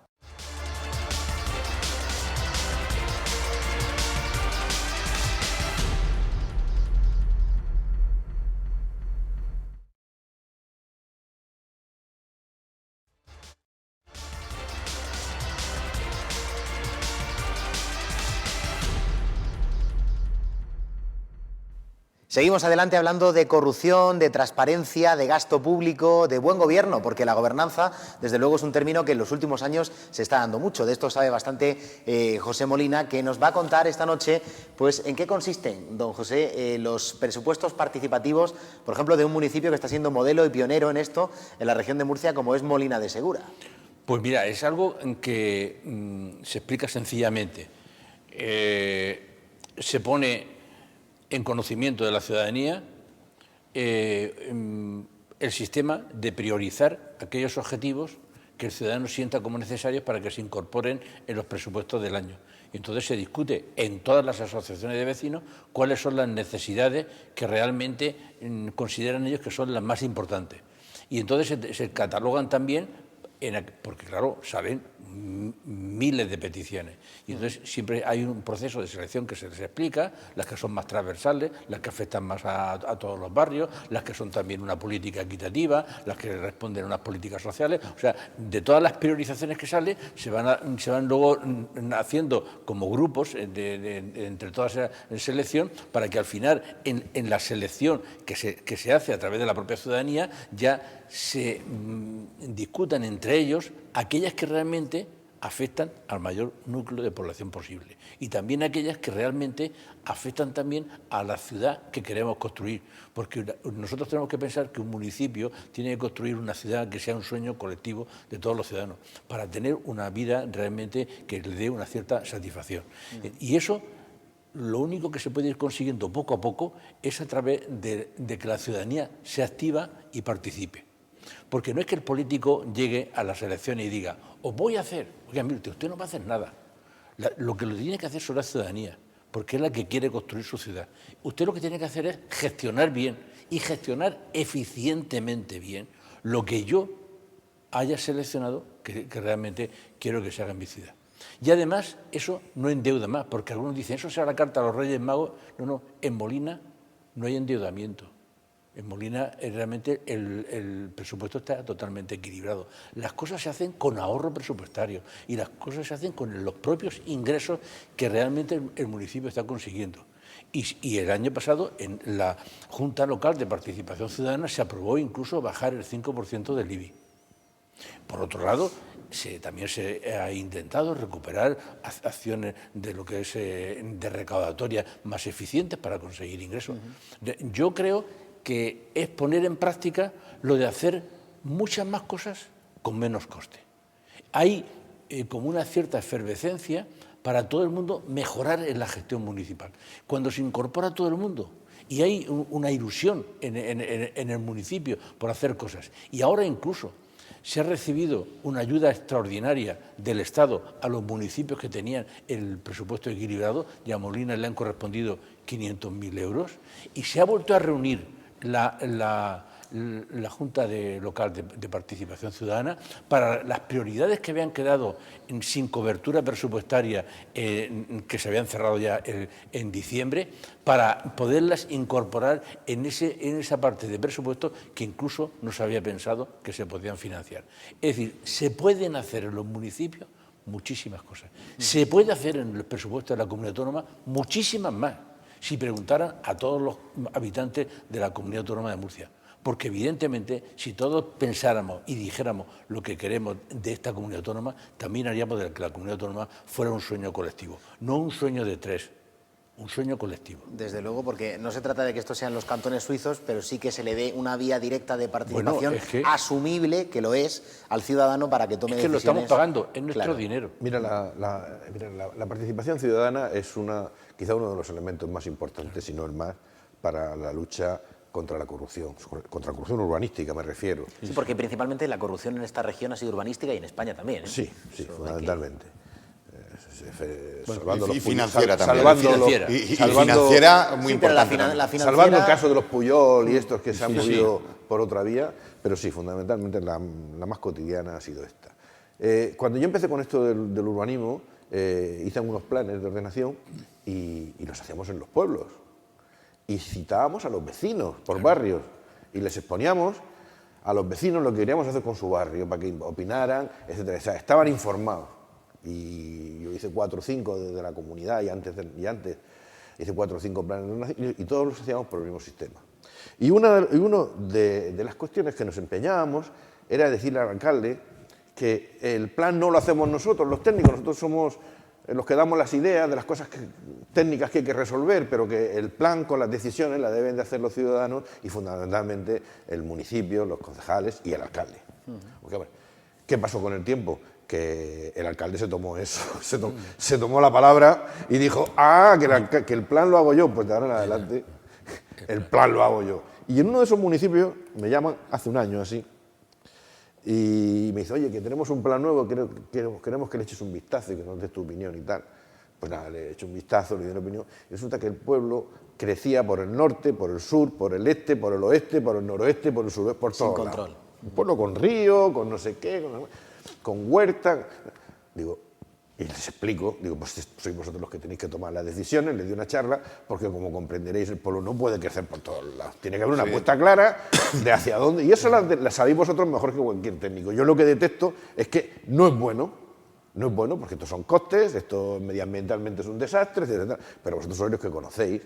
A: Seguimos adelante hablando de corrupción, de transparencia, de gasto público, de buen gobierno, porque la gobernanza, desde luego, es un término que en los últimos años se está dando mucho. De esto sabe bastante José Molina, que nos va a contar esta noche, pues, en qué consisten, don José, los presupuestos participativos, por ejemplo, de un municipio que está siendo modelo y pionero en esto, en la región de Murcia, como es Molina de Segura.
C: Pues mira, es algo que se explica sencillamente. Se pone en conocimiento de la ciudadanía el sistema de priorizar aquellos objetivos que el ciudadano sienta como necesarios para que se incorporen en los presupuestos del año. Y entonces se discute en todas las asociaciones de vecinos cuáles son las necesidades que realmente consideran ellos que son las más importantes. Y entonces se catalogan también, porque claro, salen miles de peticiones y entonces siempre hay un proceso de selección que se les explica, las que son más transversales, las que afectan más a todos los barrios, las que son también una política equitativa, las que responden a unas políticas sociales. O sea, de todas las priorizaciones que salen se van luego haciendo como grupos entre toda esa selección para que al final en la selección que se hace a través de la propia ciudadanía ya se discutan entre ellos aquellas que realmente afectan al mayor núcleo de población posible y también aquellas que realmente afectan también a la ciudad que queremos construir, porque nosotros tenemos que pensar que un municipio tiene que construir una ciudad que sea un sueño colectivo de todos los ciudadanos para tener una vida realmente que le dé una cierta satisfacción. Y eso lo único que se puede ir consiguiendo poco a poco es a través de que la ciudadanía se activa y participe. Porque no es que el político llegue a las elecciones y diga, os voy a hacer, oiga, mire, usted no va a hacer nada. Lo que lo tiene que hacer es la ciudadanía, porque es la que quiere construir su ciudad. Usted lo que tiene que hacer es gestionar bien y gestionar eficientemente bien lo que yo haya seleccionado que realmente quiero que se haga en mi ciudad. Y además eso no endeuda más, porque algunos dicen, eso será la carta a los Reyes Magos. No, en Molina no hay endeudamiento. En Molina realmente el presupuesto está totalmente equilibrado. Las cosas se hacen con ahorro presupuestario y las cosas se hacen con los propios ingresos que realmente el municipio está consiguiendo. Y el año pasado en la Junta Local de Participación Ciudadana se aprobó incluso bajar el 5% del IBI. Por otro lado, también se ha intentado recuperar acciones de lo que es de recaudatoria más eficientes para conseguir ingresos. Yo creo que es poner en práctica lo de hacer muchas más cosas con menos coste. Hay como una cierta efervescencia para todo el mundo mejorar en la gestión municipal. Cuando se incorpora todo el mundo y hay una ilusión en el municipio por hacer cosas, y ahora incluso se ha recibido una ayuda extraordinaria del Estado a los municipios que tenían el presupuesto equilibrado, y a Molina le han correspondido 500.000 euros, y se ha vuelto a reunir la Junta Local de Participación Ciudadana para las prioridades que habían quedado sin cobertura presupuestaria, que se habían cerrado ya en diciembre, para poderlas incorporar en esa parte de presupuesto que incluso no se había pensado que se podían financiar. Es decir, se pueden hacer en los municipios muchísimas cosas. Se puede hacer en el presupuesto de la comunidad autónoma muchísimas más, si preguntaran a todos los habitantes de la Comunidad Autónoma de Murcia. Porque evidentemente, si todos pensáramos y dijéramos lo que queremos de esta comunidad autónoma, también haríamos de que la comunidad autónoma fuera un sueño colectivo, no un sueño de tres, un sueño colectivo.
A: Desde luego, porque no se trata de que estos sean los cantones suizos, pero sí que se le dé una vía directa de participación asumible, que lo es, al ciudadano para que tome decisiones.
C: Es que lo estamos pagando, es nuestro dinero.
Q: Mira, la participación ciudadana es quizá uno de los elementos más importantes, si no el más, para la lucha contra la corrupción urbanística, me refiero.
A: Sí, porque principalmente la corrupción en esta región ha sido urbanística y en España también, ¿eh?
Q: Sí, fundamentalmente.
R: Y financiera también.
Q: Financiera
R: muy importante.
Q: Salvando el caso de los Puyol y estos que se han movido por otra vía, pero sí, fundamentalmente la más cotidiana ha sido esta. Cuando yo empecé con esto del urbanismo, hice unos planes de ordenación y los hacíamos en los pueblos. Y citábamos a los vecinos por barrios y les exponíamos a los vecinos lo que queríamos hacer con su barrio para que opinaran, etcétera. O sea, estaban informados. Y yo hice 4 o 5 desde la comunidad y antes hice 4 o 5 planes y todos los hacíamos por el mismo sistema. Y una de las cuestiones que nos empeñábamos era decirle al alcalde que el plan no lo hacemos nosotros, los técnicos, nosotros somos los que damos las ideas de las cosas técnicas que hay que resolver, pero que el plan con las decisiones la deben de hacer los ciudadanos y fundamentalmente el municipio, los concejales y el alcalde. Porque, ¿qué pasó con el tiempo? Que el alcalde se tomó eso, se tomó la palabra y dijo, que el plan lo hago yo, pues de ahora en adelante el plan lo hago yo. Y en uno de esos municipios me llaman hace un año así, y me dice, oye, que tenemos un plan nuevo, queremos que le eches un vistazo y que nos des tu opinión y tal. Pues nada, le he hecho un vistazo, le di una opinión, y resulta que el pueblo crecía por el norte, por el sur, por el este, por el oeste, por el noroeste, por el suroeste, por todo. Sin control. Un pueblo con río, con no sé qué, con huerta. Digo, y les explico, digo, pues sois vosotros los que tenéis que tomar las decisiones, les di una charla, porque como comprenderéis, el pueblo no puede crecer por todos lados. Tiene que haber una apuesta clara de hacia dónde, y eso la sabéis vosotros mejor que cualquier técnico. Yo lo que detesto es que no es bueno, porque estos son costes, esto medioambientalmente es un desastre, etc. Pero vosotros sois los que conocéis.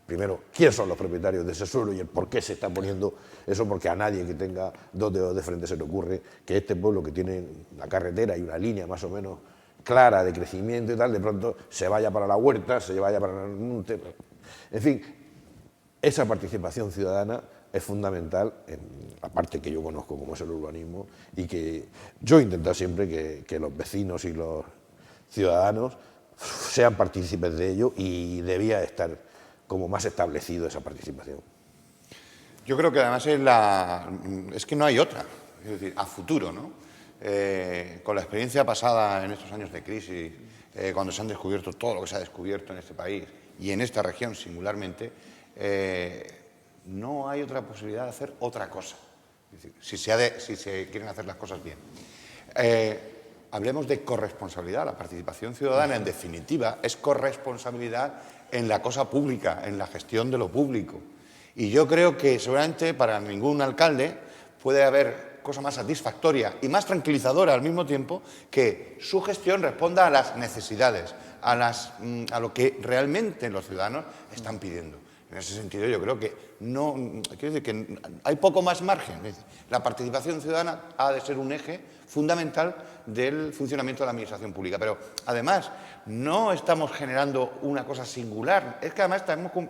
Q: primero, quién son los propietarios de ese suelo y el por qué se está poniendo eso, porque a nadie que tenga 2 dedos de frente se le ocurre que este pueblo que tiene la carretera y una línea más o menos clara de crecimiento y tal, de pronto se vaya para la huerta, se vaya para el monte. En fin, esa participación ciudadana es fundamental en la parte que yo conozco como es el urbanismo y que yo he intentado siempre que los vecinos y los ciudadanos sean partícipes de ello y debía estar como más establecido esa participación.
R: Yo creo que además es que no hay otra, es decir, a futuro, ¿no? Con la experiencia pasada en estos años de crisis, cuando se han descubierto todo lo que se ha descubierto en este país y en esta región singularmente, no hay otra posibilidad de hacer otra cosa, es decir, si se quieren hacer las cosas bien. Hablemos de corresponsabilidad. La participación ciudadana, en definitiva, es corresponsabilidad en la cosa pública, en la gestión de lo público. Y yo creo que seguramente para ningún alcalde puede haber cosa más satisfactoria y más tranquilizadora al mismo tiempo que su gestión responda a las necesidades, a lo que realmente los ciudadanos están pidiendo. En ese sentido, yo creo que quiero decir que hay poco más margen. Es decir, la participación ciudadana ha de ser un eje fundamental del funcionamiento de la administración pública. Pero, además, no estamos generando una cosa singular. Es que, además,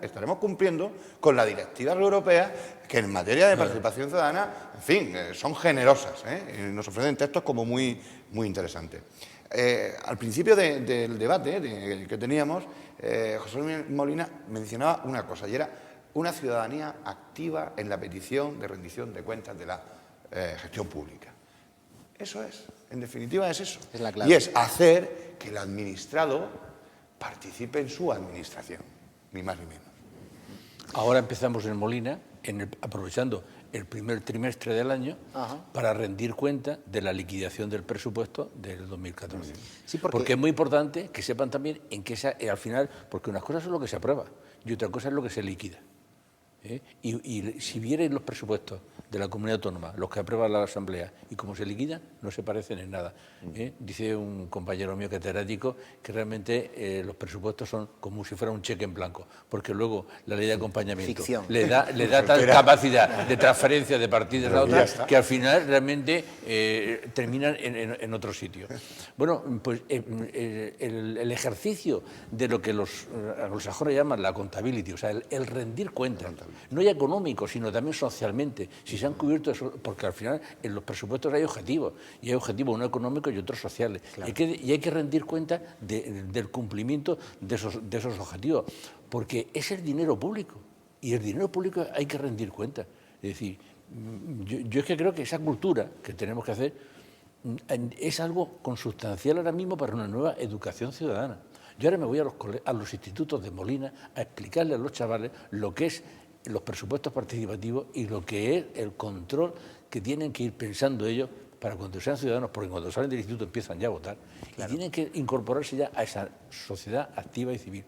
R: estaremos cumpliendo con la directiva europea que, en materia de participación ciudadana, en fin, son generosas. Nos ofrecen textos como muy, muy interesantes. Al principio del debate que teníamos, José Luis Molina mencionaba una cosa, y era una ciudadanía activa en la petición de rendición de cuentas de la gestión pública. Eso es, en definitiva es eso.
A: Es la clave.
R: Y es hacer que el administrado participe en su administración, ni más ni menos.
C: Ahora empezamos en Molina, aprovechando el primer trimestre del año, para rendir cuenta de la liquidación del presupuesto del 2014.
A: Sí,
C: porque es muy importante que sepan también en qué al final, porque unas cosas son lo que se aprueba y otra cosa es lo que se liquida. Y si vierais los presupuestos de la comunidad autónoma, los que aprueba la Asamblea y cómo se liquidan, no se parecen en nada. Dice un compañero mío catedrático que realmente los presupuestos son como si fuera un cheque en blanco, porque luego la ley de acompañamiento le da tal capacidad de transferencia de partidas a otras que al final realmente terminan en otro sitio. Bueno, pues el ejercicio de lo que los anglosajones llaman la accountability, o sea, el rendir cuentas, no ya económico, sino también socialmente, si se han cubierto eso, porque al final en los presupuestos hay objetivos, y hay objetivos uno económicos y otros sociales, claro. y hay que rendir cuenta del cumplimiento de esos objetivos, porque es el dinero público, y el dinero público hay que rendir cuenta. Es decir, yo es que creo que esa cultura que tenemos que hacer es algo consustancial ahora mismo para una nueva educación ciudadana. Yo ahora me voy a los institutos de Molina a explicarle a los chavales lo que es los presupuestos participativos y lo que es el control que tienen que ir pensando ellos para cuando sean ciudadanos, porque cuando salen del instituto empiezan ya a votar, claro. Y tienen que incorporarse ya a esa sociedad activa y civil.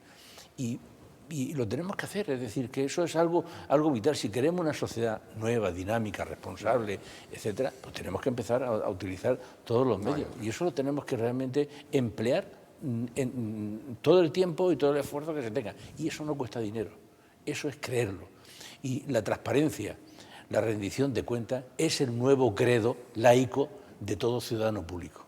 C: Y lo tenemos que hacer, es decir, que eso es algo vital. Si queremos una sociedad nueva, dinámica, responsable, etcétera, pues tenemos que empezar a utilizar todos los medios. Y eso lo tenemos que realmente emplear en todo el tiempo y todo el esfuerzo que se tenga. Y eso no cuesta dinero, eso es creerlo. Y la transparencia, la rendición de cuentas es el nuevo credo laico de todo ciudadano público,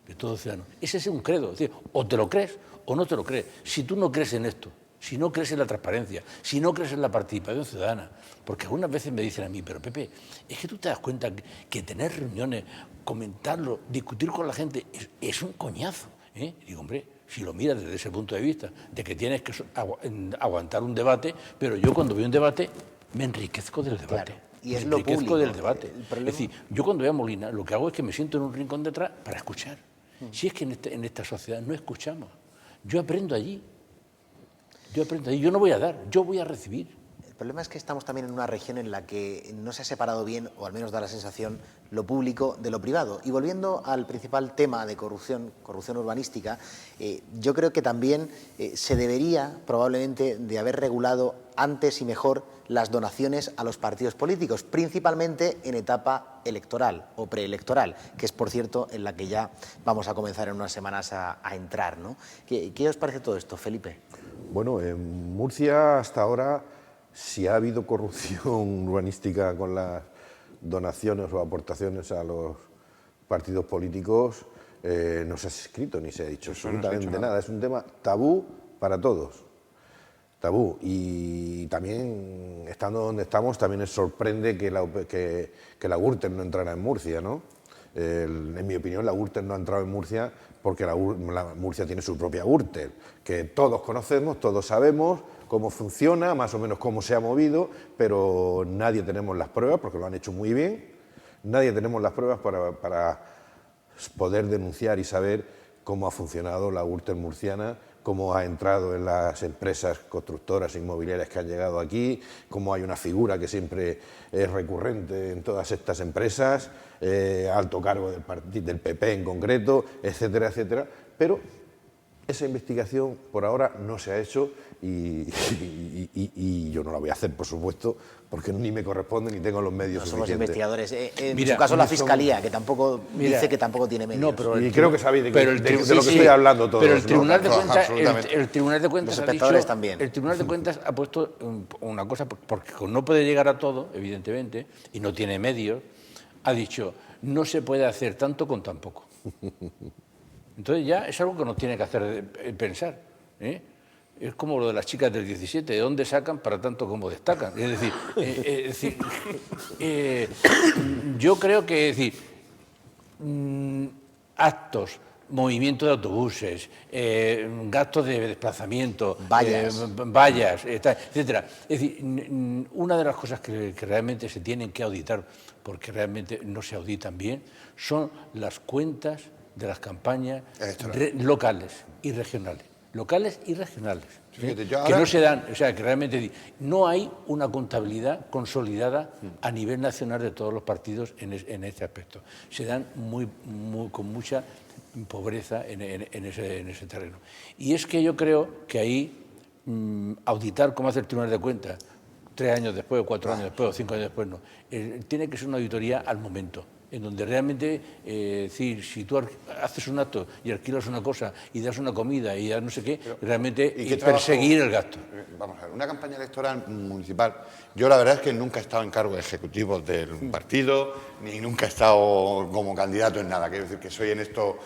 C: de todo ciudadano. Ese es un credo, es decir, o te lo crees o no te lo crees. Si tú no crees en esto, si no crees en la transparencia, si no crees en la participación ciudadana, porque algunas veces me dicen a mí, pero Pepe, es que tú te das cuenta que tener reuniones, comentarlo, discutir con la gente, es un coñazo. Y digo, hombre, si lo miras desde ese punto de vista, de que tienes que aguantar un debate, pero yo cuando veo un debate me enriquezco del debate.
A: Claro. Y es lo público
C: del debate. Es decir, yo cuando voy a Molina lo que hago es que me siento en un rincón detrás para escuchar. Si es que en esta sociedad no escuchamos, yo aprendo allí. Yo no voy a dar, yo voy a recibir.
A: El problema es que estamos también en una región en la que no se ha separado bien, o al menos da la sensación, lo público de lo privado. Y volviendo al principal tema de corrupción urbanística, yo creo que también se debería probablemente de haber regulado antes y mejor las donaciones a los partidos políticos, principalmente en etapa electoral o preelectoral, que es, por cierto, en la que ya vamos a comenzar en unas semanas a entrar, ¿no? ¿Qué os parece todo esto, Felipe?
Q: Bueno, en Murcia hasta ahora, si ha habido corrupción urbanística con las donaciones o aportaciones a los partidos políticos, no se ha escrito ni se ha dicho absolutamente nada. Es un tema tabú para todos. Tabú. Y también, estando donde estamos, también nos sorprende que la Gürtel no entrara en Murcia, ¿no? En mi opinión, la Gürtel no ha entrado en Murcia porque Murcia tiene su propia Gürtel, que todos conocemos, todos sabemos cómo funciona, más o menos cómo se ha movido, pero nadie tenemos las pruebas, porque lo han hecho muy bien, nadie tenemos las pruebas para poder denunciar y saber cómo ha funcionado la Gürtel murciana, cómo ha entrado en las empresas constructoras e inmobiliarias que han llegado aquí, cómo hay una figura que siempre es recurrente en todas estas empresas, alto cargo del PP en concreto, etcétera, etcétera. Pero esa investigación por ahora no se ha hecho y yo no la voy a hacer, por supuesto, porque ni me corresponde ni tengo los medios
A: no somos
Q: suficientes.
A: investigadores. En su caso la Fiscalía, que tampoco dice que tampoco tiene medios.
C: No, pero
Q: y creo que sabéis de lo que estoy hablando todos.
C: Pero el Tribunal de Cuentas,
A: el Tribunal de Cuentas ha dicho, también.
C: El Tribunal de Cuentas ha puesto una cosa, porque no puede llegar a todo, evidentemente, y no tiene medios, ha dicho, no se puede hacer tanto con tan poco. Entonces ya es algo que nos tiene que hacer pensar, ¿eh? Es como lo de las chicas del 17, ¿de dónde sacan para tanto como destacan? Es decir, yo creo que actos, movimiento de autobuses, gastos de desplazamiento, vallas, etcétera. Es decir, una de las cosas que realmente se tienen que auditar, porque realmente no se auditan bien, son las cuentas de las campañas locales y regionales. Locales y regionales. Fíjate, que no se dan, o sea, que realmente no hay una contabilidad consolidada a nivel nacional de todos los partidos en este aspecto. Se dan con mucha pobreza en ese terreno. Y es que yo creo que ahí auditar como hace el Tribunal de Cuentas, 3 años después, o 4 años después, o 5 años después, no. Tiene que ser una auditoría al momento, en donde realmente, si tú haces un acto y alquilas una cosa y das una comida y das no sé qué, realmente perseguir el gasto.
R: Vamos a ver, una campaña electoral municipal, yo la verdad es que nunca he estado en cargo ejecutivo del partido, ni nunca he estado como candidato en nada, quiero decir que soy en esto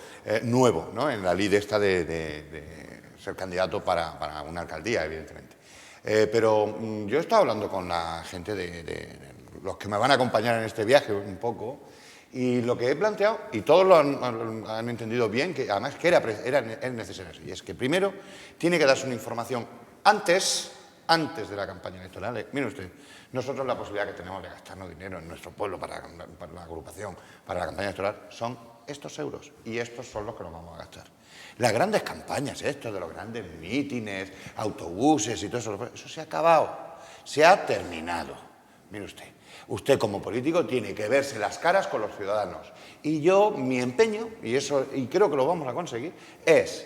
R: nuevo, ¿no? En la lid esta de ser candidato para una alcaldía, evidentemente. Pero yo he estado hablando con la gente de los que me van a acompañar en este viaje un poco. Y lo que he planteado, y todos lo han entendido bien, que además que es necesario, y es que primero tiene que darse una información antes de la campaña electoral. Mire usted, nosotros la posibilidad que tenemos de gastarnos dinero en nuestro pueblo para la agrupación, para la campaña electoral, son estos euros, y estos son los que nos vamos a gastar. Las grandes campañas, esto de los grandes mítines, autobuses y todo eso se ha acabado, se ha terminado. Mire usted. Usted como político tiene que verse las caras con los ciudadanos. Y yo, mi empeño, y creo que lo vamos a conseguir, es,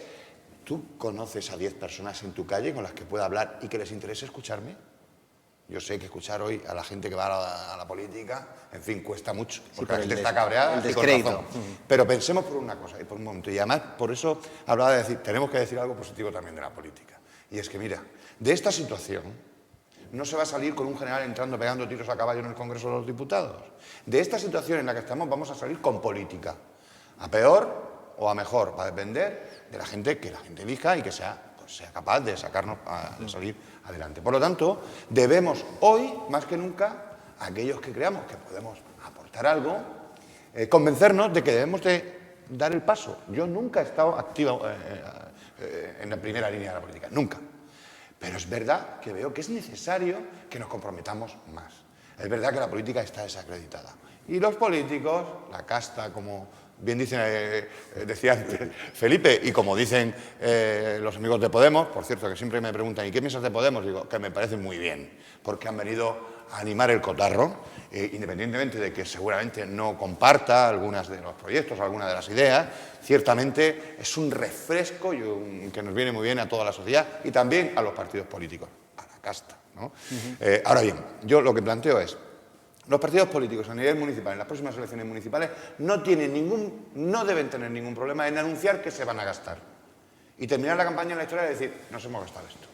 R: ¿tú conoces a 10 personas en tu calle con las que pueda hablar y que les interese escucharme? Yo sé que escuchar hoy a la gente que va a la política, en fin, cuesta mucho, porque la gente está cabreada.
A: El descrédito.
R: Pero pensemos por una cosa y por un momento, y además por eso hablaba de decir, tenemos que decir algo positivo también de la política. Y es que, mira, de esta situación no se va a salir con un general entrando pegando tiros a caballo en el Congreso de los Diputados. De esta situación en la que estamos vamos a salir con política. A peor o a mejor, va a depender de la gente que la gente elija y que sea capaz de sacarnos de salir adelante. Por lo tanto, debemos hoy, más que nunca, a aquellos que creamos que podemos aportar algo, convencernos de que debemos de dar el paso. Yo nunca he estado activo en la primera línea de la política, nunca. Pero es verdad que veo que es necesario que nos comprometamos más. Es verdad que la política está desacreditada. Y los políticos, la casta, como bien decía antes Felipe, y como dicen los amigos de Podemos, por cierto, que siempre me preguntan, ¿y qué piensas de Podemos? Digo, que me parece muy bien, porque han venido a animar el cotarro, independientemente de que seguramente no comparta algunas de los proyectos, algunas de las ideas, ciertamente es un refresco que nos viene muy bien a toda la sociedad y también a los partidos políticos, a la casta, ¿no? Ahora bien, yo lo que planteo es, los partidos políticos a nivel municipal, en las próximas elecciones municipales, no deben tener ningún problema en anunciar que se van a gastar y terminar la campaña electoral y decir, nos hemos gastado esto.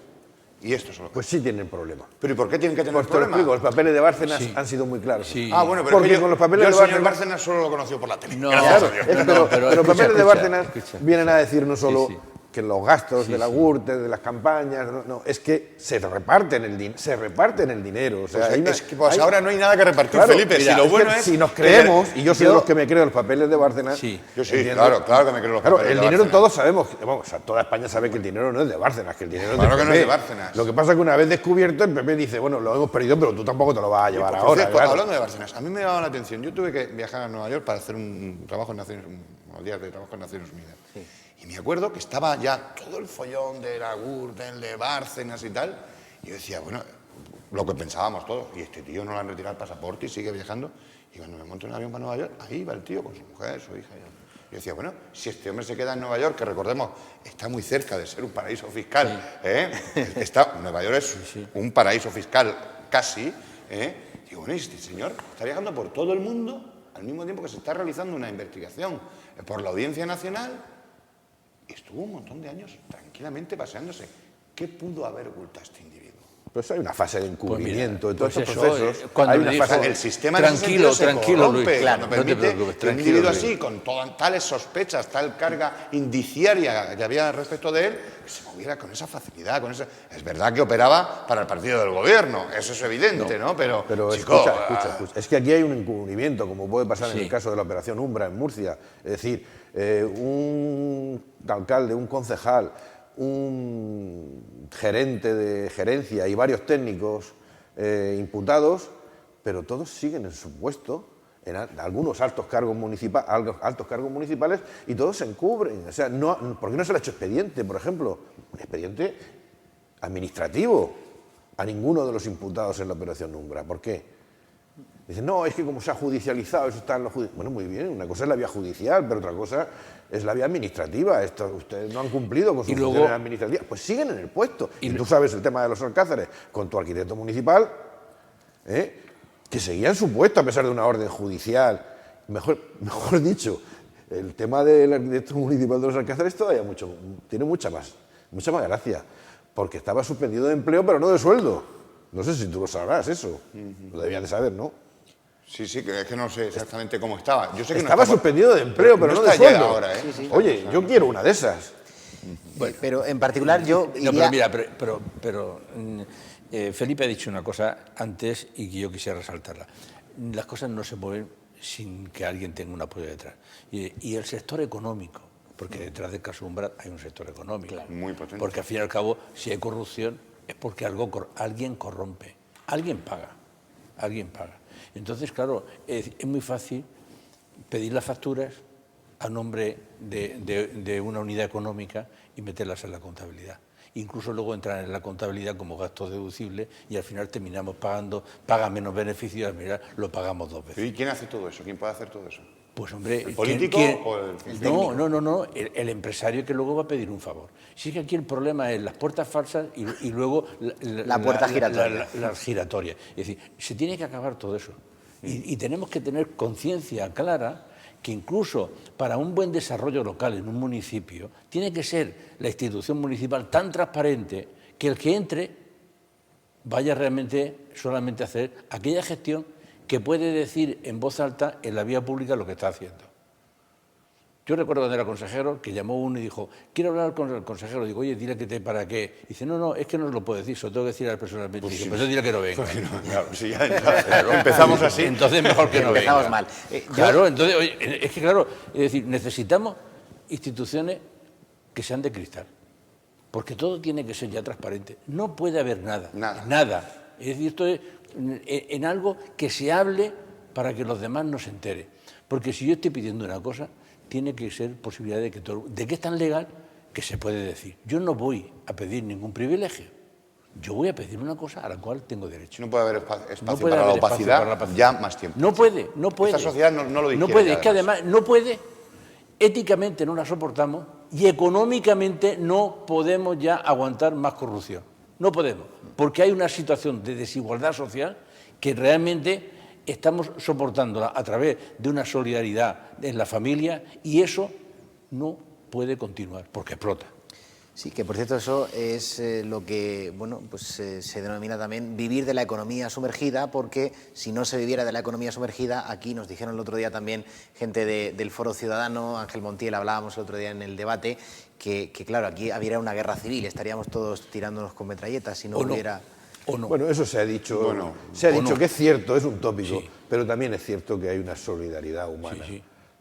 R: Y estos son los...
Q: Pues sí tienen problemas.
R: ¿Pero y por qué tienen que tener
Q: Pues te lo
R: problemas?
Q: explico, los papeles de Bárcenas han sido muy claros.
R: Ah, bueno, pero
Q: porque
R: es que
Q: con los papeles
R: yo
Q: de
R: el señor
Q: Bárcenas...
R: Bárcenas solo lo conoció por la tele.
C: No,
R: Gracias a
Q: Claro,
R: Dios.
Q: pero los papeles de Bárcenas vienen a decir no solo que los gastos de la Gürtel, de las campañas, es que se reparten el dinero. O sea,
R: pues ahora no hay nada que repartir,
Q: claro,
R: Felipe.
Q: Mira,
R: si lo bueno es...
Q: Si nos creemos, y yo soy de los que me creo los papeles de Bárcenas...
R: Yo sí, claro que me creo los papeles
Q: el
R: de
Q: dinero
R: Bárcenas.
Q: todos sabemos, o sea, toda España sabe que el dinero no es de Bárcenas, que el dinero
R: Claro
Q: es
R: que
Q: del
R: no es de
Q: PP.
R: Bárcenas.
Q: Lo que pasa es que una vez descubierto, el PP dice, bueno, lo hemos perdido, pero tú tampoco te lo vas a llevar
R: Por
Q: ahora.
R: cierto,
Q: claro.
R: hablando de Bárcenas, a mí me llamaba la atención. Yo tuve que viajar a Nueva York para hacer un trabajo en Naciones Unidas, unos días de trabajo en Naciones Unidas. Y me acuerdo que estaba ya todo el follón de la Gürtel, de Bárcenas y tal. Y yo decía, bueno, lo que pensábamos todos. Y este tío no le han retirado el pasaporte y sigue viajando. Y cuando me monto en un avión para Nueva York, ahí va el tío con su mujer, su hija. Yo decía, bueno, si este hombre se queda en Nueva York, que recordemos, está muy cerca de ser un paraíso fiscal. Nueva York es un paraíso fiscal casi. Digo, bueno, y este señor está viajando por todo el mundo al mismo tiempo que se está realizando una investigación por la Audiencia Nacional. Y estuvo un montón de años tranquilamente paseándose. ¿Qué pudo haber ocultado este individuo?
Q: Pues hay una fase de encubrimiento de todos
C: pues
Q: estos
C: eso,
Q: procesos.
C: cuando
Q: hay
C: le
Q: una
C: dijo,
Q: fase
R: El sistema
C: tranquilo,
R: en ese sentido
C: tranquilo,
R: se corrompe,
C: Luis,
R: cuando
C: no te
R: permite
C: preocupes,
R: que un
C: tranquilo,
R: individuo
C: Luis.
R: así, con tales sospechas, tal carga indiciaria que había respecto de él, que se moviera con esa facilidad, con esa... Es verdad que operaba para el partido del gobierno, eso es evidente, ¿no? Pero chico,
Q: escucha. Es que aquí hay un encubrimiento, como puede pasar en el caso de la Operación Umbra en Murcia. Es decir, un alcalde, un concejal, un gerente de gerencia y varios técnicos imputados, pero todos siguen en su puesto, en algunos altos cargos municipales, y todos se encubren. O sea, ¿por qué no se le ha hecho expediente, por ejemplo? Un expediente administrativo a ninguno de los imputados en la Operación Umbra. ¿Por qué? Dicen, no, es que como se ha judicializado, eso está en lo judicial. Bueno, muy bien, una cosa es la vía judicial, pero otra cosa es la vía administrativa. Ustedes no han cumplido con sus funciones administrativas, pues siguen en el puesto. Y tú sabes el tema de los Alcázares con tu arquitecto municipal, que seguía en su puesto a pesar de una orden judicial. Mejor dicho, el tema del arquitecto municipal de los Alcázares todavía tiene mucha más gracia, porque estaba suspendido de empleo, pero no de sueldo. No sé si tú lo sabrás eso. Lo debías de saber, ¿no?
R: Sí, que es que no sé exactamente cómo estaba. Yo sé que
Q: estaba suspendido de empleo, pero no de
R: está ya
Q: sueldo.
R: ahora,
Q: Oye, yo quiero una de esas.
A: Bueno, pero en particular yo iría...
C: No, pero mira, Felipe ha dicho una cosa antes y que yo quisiera resaltarla. Las cosas no se mueven sin que alguien tenga un apoyo detrás. Y el sector económico, porque detrás del caso Umbra hay un sector económico.
R: Muy potente.
C: Porque al fin y al cabo, si hay corrupción, es porque alguien corrompe. Alguien paga. Entonces, claro, es muy fácil pedir las facturas a nombre de una unidad económica y meterlas en la contabilidad. Incluso luego entrar en la contabilidad como gastos deducibles y al final terminamos paga menos beneficios y al final lo pagamos 2 veces.
R: ¿Y quién hace todo eso? ¿Quién puede hacer todo eso?
C: Pues hombre,
R: ¿El político o el técnico?
C: No, el empresario que luego va a pedir un favor. Si es que aquí el problema es las puertas falsas y luego
A: la puerta giratoria.
C: La giratoria. Es decir, se tiene que acabar todo eso. Y tenemos que tener conciencia clara que incluso para un buen desarrollo local en un municipio tiene que ser la institución municipal tan transparente que el que entre vaya realmente solamente a hacer aquella gestión que puede decir en voz alta en la vía pública lo que está haciendo. Yo recuerdo cuando era consejero que llamó uno y dijo, quiero hablar con el consejero. Digo, oye, dile que para qué. Dice, no, es que no os lo puedo decir, se lo tengo que decir a él personalmente.
R: Pues
C: digo, pues dile que no venga.
R: Claro, si ya empezamos así.
C: Entonces mejor que no venga.
A: Empezamos mal.
C: Claro, entonces, oye, es que claro, es decir, necesitamos instituciones que sean de cristal. Porque todo tiene que ser ya transparente. No puede haber nada. Es decir, esto es en algo que se hable para que los demás no se enteren. Porque si yo estoy pidiendo una cosa, tiene que ser posibilidad de que es tan legal que se puede decir. Yo no voy a pedir ningún privilegio. Yo voy a pedir una cosa a la cual tengo derecho.
R: No puede haber espacio para la opacidad ya más tiempo.
C: No puede.
R: Esta sociedad no lo dice.
C: No puede, es que además no puede. Éticamente no la soportamos y económicamente no podemos ya aguantar más corrupción. No podemos, porque hay una situación de desigualdad social que realmente estamos soportándola a través de una solidaridad en la familia y eso no puede continuar porque explota.
A: Sí, que por cierto eso es lo que bueno, pues, se denomina también vivir de la economía sumergida, porque si no se viviera de la economía sumergida, aquí nos dijeron el otro día también gente del Foro Ciudadano, Ángel Montiel, hablábamos el otro día en el debate, que claro, aquí habría una guerra civil, estaríamos todos tirándonos con metralletas si no hubiera...
Q: Bueno, eso se ha dicho, que es cierto, es un tópico, pero también es cierto que hay una solidaridad humana.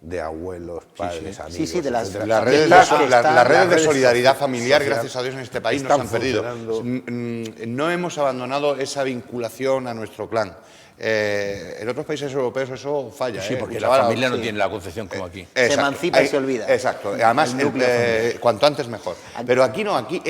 Q: De abuelos, padres, amigos.
R: Sí, de las
Q: etcétera.
R: redes de solidaridad familiar,
Q: social,
R: gracias a Dios, en este país no se han perdido. No hemos abandonado esa vinculación a nuestro clan. En otros países europeos eso falla.
C: Sí, porque la familia no tiene la concepción como aquí.
A: Se emancipa y se olvida.
R: Exacto. Además, cuanto antes mejor. Pero aquí no, aquí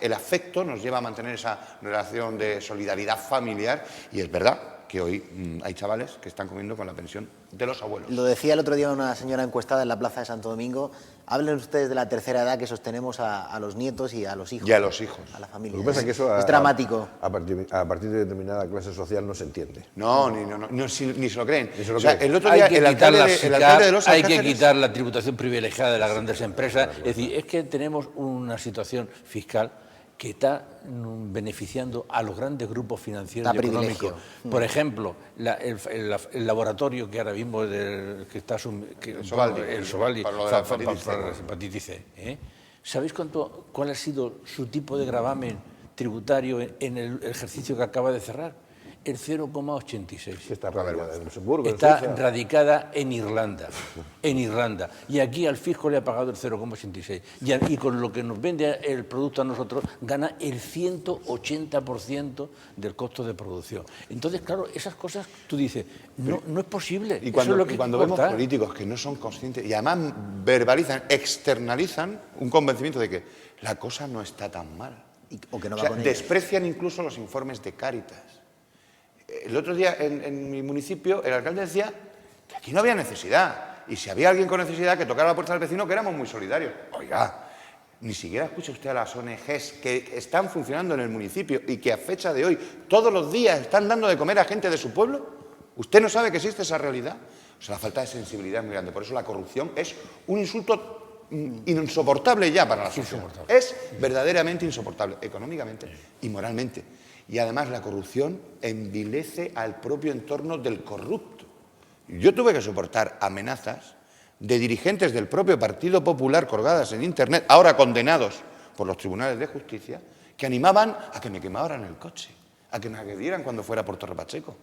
R: el afecto nos lleva a mantener esa relación de solidaridad familiar, y es verdad que hoy hay chavales que están comiendo con la pensión de los abuelos.
A: Lo decía el otro día una señora encuestada en la Plaza de Santo Domingo. Hablen ustedes de la tercera edad que sostenemos a los nietos y a los hijos.
R: Y a los hijos.
A: A la familia.
Q: Lo que pasa es que eso
A: es dramático.
Q: A partir de determinada clase social no se entiende.
R: No, ni se lo creen.
C: El otro día el alcalde de los Alcáceres... Hay que quitar la tributación privilegiada de las grandes empresas. Es decir, es que tenemos una situación fiscal que está beneficiando a los grandes grupos financieros y económicos. Por ejemplo, el laboratorio que ahora mismo el Sovaldi para la hepatitis C. ¿Sabéis cuál ha sido su tipo de gravamen tributario en el ejercicio que acaba de cerrar? El 0,86.
Q: Está radicada en Luxemburgo.
C: Está radicada en Irlanda. Y aquí al fisco le ha pagado el 0,86. Y con lo que nos vende el producto a nosotros, gana el 180% del costo de producción. Entonces, claro, esas cosas tú dices, no es posible.
R: Y cuando vemos políticos que no son conscientes y además verbalizan, externalizan un convencimiento de que la cosa no está tan mal.
A: O que no va con
R: desprecian incluso los informes de Cáritas. El otro día en mi municipio el alcalde decía que aquí no había necesidad, y si había alguien con necesidad que tocara la puerta del vecino, que éramos muy solidarios. Oiga, ni siquiera escucha usted a las ONGs que están funcionando en el municipio y que a fecha de hoy todos los días están dando de comer a gente de su pueblo. ¿Usted no sabe que existe esa realidad? O sea, la falta de sensibilidad es muy grande. Por eso la corrupción es un insulto insoportable ya para la sociedad. Es verdaderamente insoportable, económicamente y moralmente. Y además la corrupción envilece al propio entorno del corrupto. Yo tuve que soportar amenazas de dirigentes del propio Partido Popular colgadas en Internet, ahora condenados por los tribunales de justicia, que animaban a que me quemaran el coche, a que me agredieran cuando fuera por Torre Pacheco.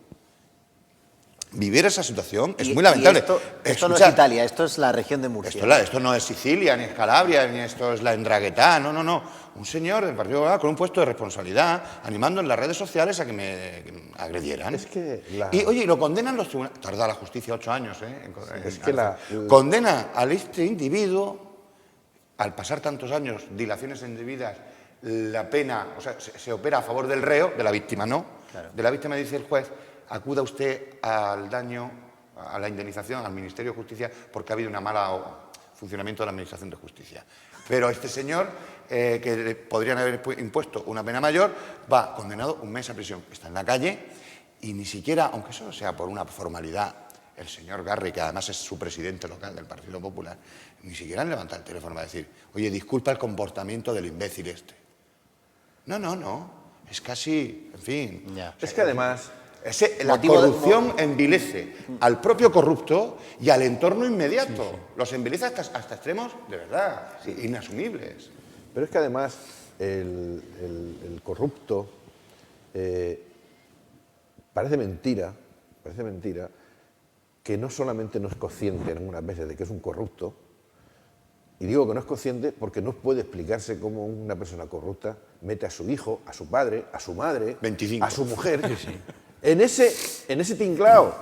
R: Vivir esa situación es muy lamentable.
A: Esto no es Italia, esto es la región de Murcia.
R: Esto no es Sicilia, ni es Calabria, ni esto es la Ndrangheta, no. Un señor del Partido Popular con un puesto de responsabilidad, animando en las redes sociales a que me agredieran. Y lo condenan los tribunales. Tarda la justicia 8 años, Condena a este individuo, al pasar tantos años, dilaciones indebidas, la pena, o sea, se opera a favor del reo, de la víctima no. Claro. De la víctima dice el juez: acuda usted al daño, a la indemnización, al Ministerio de Justicia, porque ha habido un mal funcionamiento de la Administración de Justicia. Pero este señor, que le podrían haber impuesto una pena mayor, va condenado 1 mes a prisión. Está en la calle y ni siquiera, aunque eso sea por una formalidad, el señor Garri, que además es su presidente local del Partido Popular, ni siquiera han levantado el teléfono para decir: oye, disculpa el comportamiento del imbécil este. No. Es casi, en fin.
Q: Es que además...
R: La corrupción envilece al propio corrupto y al entorno inmediato. Sí. Los envilece hasta extremos, de verdad, inasumibles.
Q: Pero es que además el corrupto parece mentira que no solamente no es consciente algunas veces de que es un corrupto, y digo que no es consciente porque no puede explicarse cómo una persona corrupta mete a su hijo, a su padre, a su madre,
R: 25.
Q: A su mujer... En ese tinglao.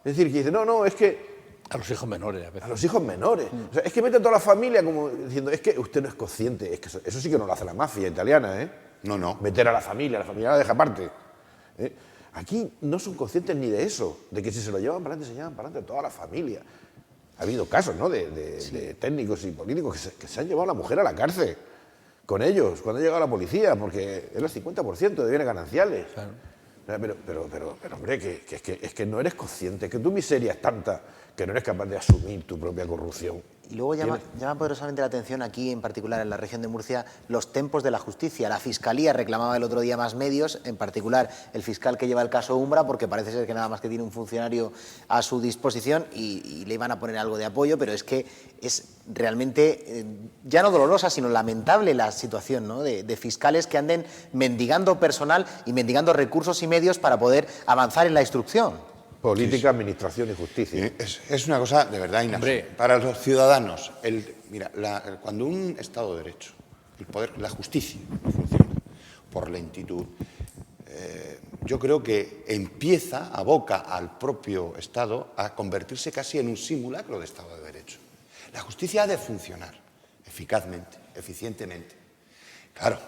Q: Es decir, que dice, no, es que...
C: A los hijos menores, a veces.
Q: A los hijos menores. O sea, es que mete a toda la familia como diciendo, es que usted no es consciente. Es que eso sí que no lo hace la mafia italiana, ¿eh?
R: No.
Q: Meter a la familia la deja aparte. Aquí no son conscientes ni de eso, de que si se lo llevan para adelante, se llevan para adelante toda la familia. Ha habido casos, ¿no?, de técnicos y políticos que se han llevado a la mujer a la cárcel con ellos, cuando ha llegado la policía, porque era el 50% de bienes gananciales. Claro. Pero hombre, que es que no eres consciente, que tu miseria es tanta que no eres capaz de asumir tu propia corrupción
A: Y luego llama poderosamente la atención aquí, en particular en la región de Murcia, los tempos de la justicia. La Fiscalía reclamaba el otro día más medios, en particular el fiscal que lleva el caso Umbra, porque parece ser que nada más que tiene un funcionario a su disposición y le iban a poner algo de apoyo, pero es que es realmente ya no dolorosa, sino lamentable la situación, ¿no?, de fiscales que anden mendigando personal y mendigando recursos y medios para poder avanzar en la instrucción.
Q: Política, administración y justicia.
R: Es una cosa de verdad inasumible. Para los ciudadanos, cuando un Estado de Derecho, el poder, la justicia no funciona por lentitud, yo creo que aboca al propio Estado a convertirse casi en un simulacro de Estado de Derecho. La justicia ha de funcionar eficazmente, eficientemente. Claro,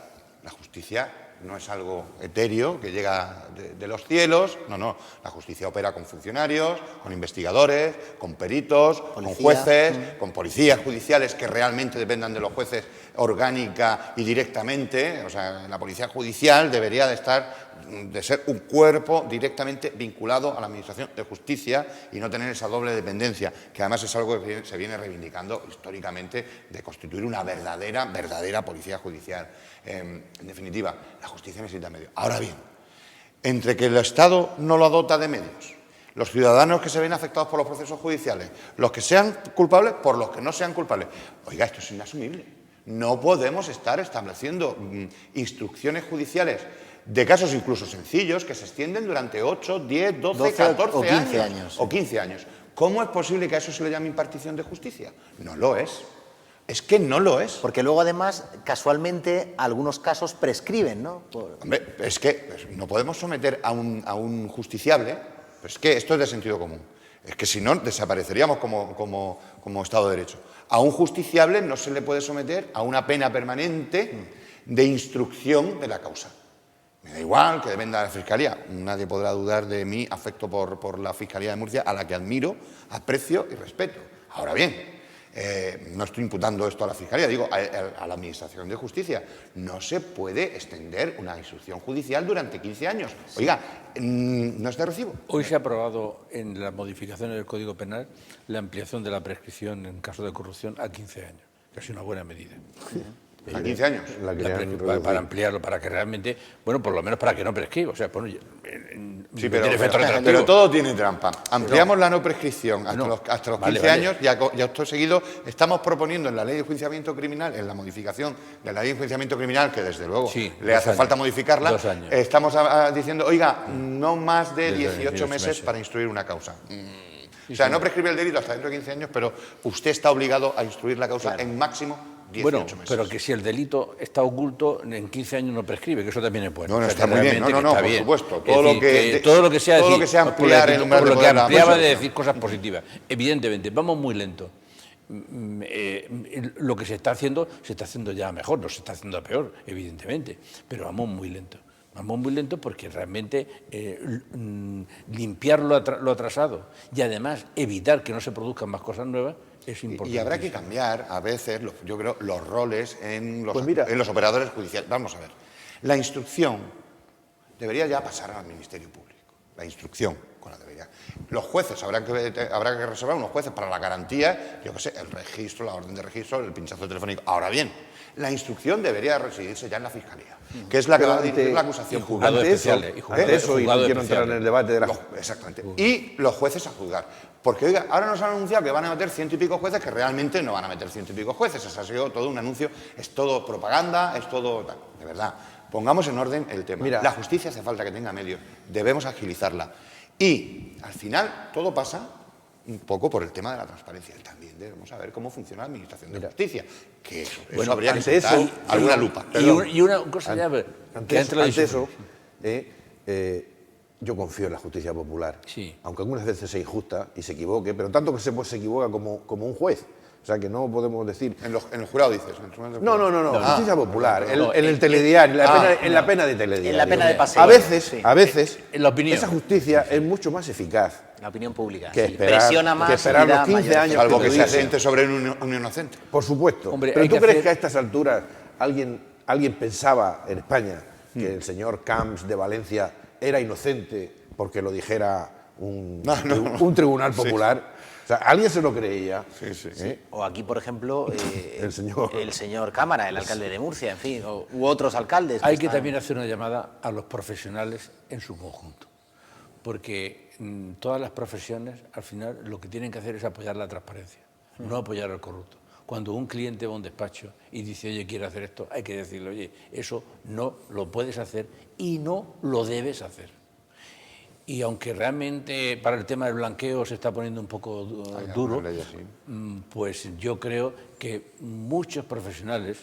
R: la justicia no es algo etéreo que llega de los cielos, no. La justicia opera con funcionarios, con investigadores, con peritos, con jueces, con policías judiciales que realmente dependan de los jueces orgánica y directamente. O sea, la policía judicial debería de ser un cuerpo directamente vinculado a la administración de justicia y no tener esa doble dependencia, que además es algo que se viene reivindicando históricamente, de constituir una verdadera policía judicial. En definitiva, la justicia necesita medios. Ahora bien, entre que el Estado no lo dota de medios, los ciudadanos que se ven afectados por los procesos judiciales, los que sean culpables por los que no sean culpables, oiga, esto es inasumible. No podemos estar estableciendo instrucciones judiciales de casos incluso sencillos que se extienden durante 8, 10, 12, 14
A: o 15 años.
R: O 15 años. ¿Cómo es posible que a eso se le llame impartición de justicia? No lo es. Es que no lo es.
A: Porque luego, además, casualmente, algunos casos prescriben, ¿no?
R: Hombre, es que no podemos someter a un justiciable, pues es que esto es de sentido común. Es que si no, desapareceríamos como Estado de Derecho. A un justiciable no se le puede someter a una pena permanente de instrucción de la causa. Me da igual que dependa de la Fiscalía. Nadie podrá dudar de mi afecto por la Fiscalía de Murcia, a la que admiro, aprecio y respeto. Ahora bien, no estoy imputando esto a la Fiscalía, digo a la Administración de Justicia. No se puede extender una instrucción judicial durante 15 años. Oiga, no es de recibo.
C: Hoy se ha aprobado en las modificaciones del Código Penal la ampliación de la prescripción en caso de corrupción a 15 años, que es una buena medida.
R: ¿A 15 años?
C: Para ampliarlo, para que realmente, bueno, por lo menos para que no prescriba. O sea, bueno,
R: sí, pero todo tiene trampa. Ampliamos la no prescripción hasta los 15 años y acto seguido estamos proponiendo en la Ley de Enjuiciamiento Criminal, en la modificación de la Ley de Enjuiciamiento Criminal, que desde luego le hace falta modificarla, estamos diciendo, oiga, no más de 18 meses para instruir una causa. O sea, no prescribe el delito hasta dentro de 15 años, pero usted está obligado a instruir la causa en máximo 18 meses.
C: Pero que si el delito está oculto, en 15 años no prescribe, que eso también es bueno.
R: No, está muy bien. No, por supuesto.
C: Todo lo que sea
R: ampliar el umbral
C: de poder, ampliaba de decir cosas positivas. Evidentemente, vamos muy lento. Lo que se está haciendo ya mejor, no se está haciendo peor, evidentemente, pero vamos muy lento. Vamos muy lento porque realmente limpiar lo atrasado y además evitar que no se produzcan más cosas nuevas es importante.
R: Y habrá que cambiar a veces, yo creo, los roles en los operadores judiciales. Vamos a ver, la instrucción debería ya pasar al Ministerio Público. La instrucción con la debería. Los jueces, habrá que reservar unos jueces para la garantía, yo qué sé, el registro, la orden de registro, el pinchazo telefónico. Ahora bien, la instrucción debería residirse ya en la Fiscalía, que es la que va a dirigir la acusación pública.
Q: Ante eso, y no quiero entrar en el debate de la...
R: Exactamente. Y los jueces a juzgar. Porque, oiga, ahora nos han anunciado que van a meter 100 y pico jueces, que realmente no van a meter 100 y pico jueces. Eso ha sido todo un anuncio, es todo propaganda, es todo tal. De verdad, pongamos en orden el tema. Mira, la justicia hace falta que tenga medios, debemos agilizarla. Y, al final, todo pasa un poco por el tema de la transparencia. También debemos saber cómo funciona la Administración de Justicia, que eso habría que sentar alguna lupa.
C: Y una cosa ya...
Q: Ante eso, yo confío en la justicia popular, aunque algunas veces sea injusta y se equivoque, pero tanto que se equivoca como un juez. O sea, que no podemos decir...
R: En el jurado dices.
Q: No, justicia popular, en el telediario, en la pena de telediario.
A: En la pena de paseo.
Q: A veces,
C: en la opinión.
Q: Esa justicia es mucho más eficaz.
A: La opinión pública.
Q: Que esperar los 15 años.
R: Salvo que se asiente sobre un inocente.
Q: Por supuesto. Hombre, pero ¿tú crees que a estas alturas alguien pensaba en España que el señor Camps de Valencia era inocente porque lo dijera un tribunal popular? O sea, alguien se lo creía.
A: O aquí, por ejemplo,
Q: el
A: señor Cámara, el alcalde de Murcia, en fin, u otros alcaldes.
C: Hay que también hacer una llamada a los profesionales en su conjunto, porque todas las profesiones, al final, lo que tienen que hacer es apoyar la transparencia, no apoyar al corrupto. Cuando un cliente va a un despacho y dice, oye, quiero hacer esto, hay que decirle, oye, eso no lo puedes hacer y no lo debes hacer. Y aunque realmente para el tema del blanqueo se está poniendo un poco duro, pues yo creo que muchos profesionales,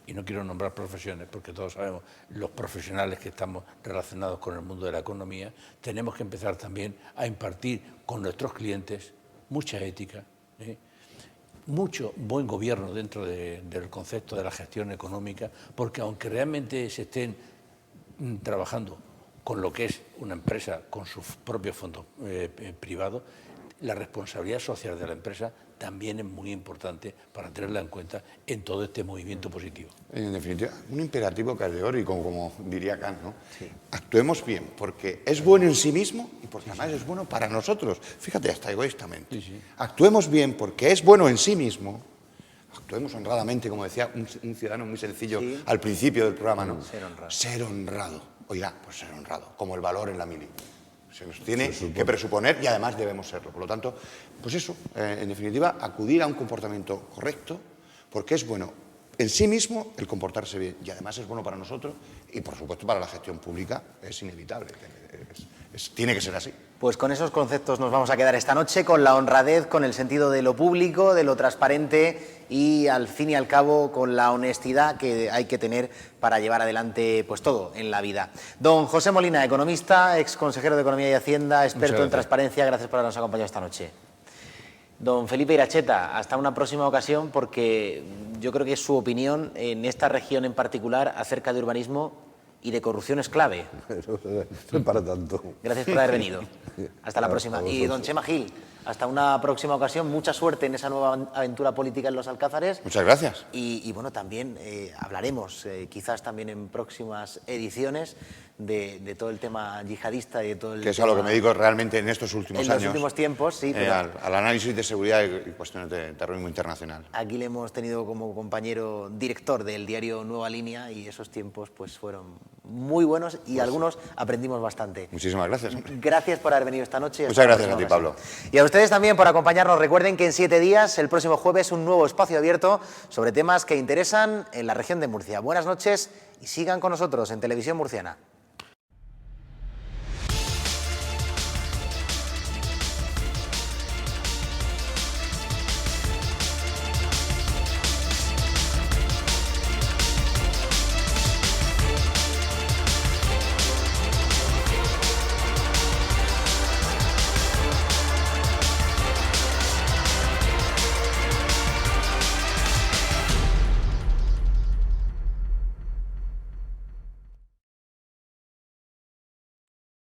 C: y no quiero nombrar profesiones porque todos sabemos los profesionales que estamos relacionados con el mundo de la economía, tenemos que empezar también a impartir con nuestros clientes mucha ética, mucho buen gobierno dentro del concepto de la gestión económica, porque aunque realmente se estén trabajando con lo que es una empresa con sus propios fondos privados, la responsabilidad social de la empresa también es muy importante para tenerla en cuenta en todo este movimiento positivo.
R: En definitiva, un imperativo que es de oro y como diría Kant, ¿no? Sí. Actuemos bien, porque es bueno en sí mismo y porque además es bueno para nosotros. Fíjate, hasta egoístamente. Actuemos bien porque es bueno en sí mismo. Actuemos honradamente, como decía un ciudadano muy sencillo al principio del programa, ¿no? Ser honrado. Ser honrado. Oiga, pues ser honrado, como el valor en la mili. Se nos tiene que presuponer y además debemos serlo. Por lo tanto, pues eso, en definitiva, acudir a un comportamiento correcto, porque es bueno en sí mismo el comportarse bien y además es bueno para nosotros y, por supuesto, para la gestión pública es inevitable. Tiene que ser así.
A: Pues con esos conceptos nos vamos a quedar esta noche, con la honradez, con el sentido de lo público, de lo transparente y, al fin y al cabo, con la honestidad que hay que tener para llevar adelante pues todo en la vida. Don José Molina, economista, ex consejero de Economía y Hacienda, experto en transparencia, gracias por habernos acompañado esta noche. Don Felipe Iracheta, hasta una próxima ocasión, porque yo creo que su opinión en esta región en particular acerca de urbanismo y de corrupción es clave.
Q: No es para tanto.
A: Gracias por haber venido. Hasta la próxima. Y don Chema Gil, hasta una próxima ocasión. Mucha suerte en esa nueva aventura política en Los Alcázares.
R: Muchas gracias.
A: Y bueno, también hablaremos, quizás también en próximas ediciones, de todo el tema yihadista y de todo el
R: que es a lo que me dedico realmente en estos últimos años.
A: En los últimos tiempos, sí. Pero
R: al análisis de seguridad y cuestiones de terrorismo internacional.
A: Aquí le hemos tenido como compañero director del diario Nueva Línea y esos tiempos pues fueron muy buenos y pues algunos aprendimos bastante.
R: Muchísimas gracias.
A: Gracias por haber venido esta noche.
R: Muchas gracias a ti, Pablo.
A: Y a ustedes también por acompañarnos. Recuerden que en 7 días, el próximo jueves, un nuevo espacio abierto sobre temas que interesan en la región de Murcia. Buenas noches y sigan con nosotros en Televisión Murciana.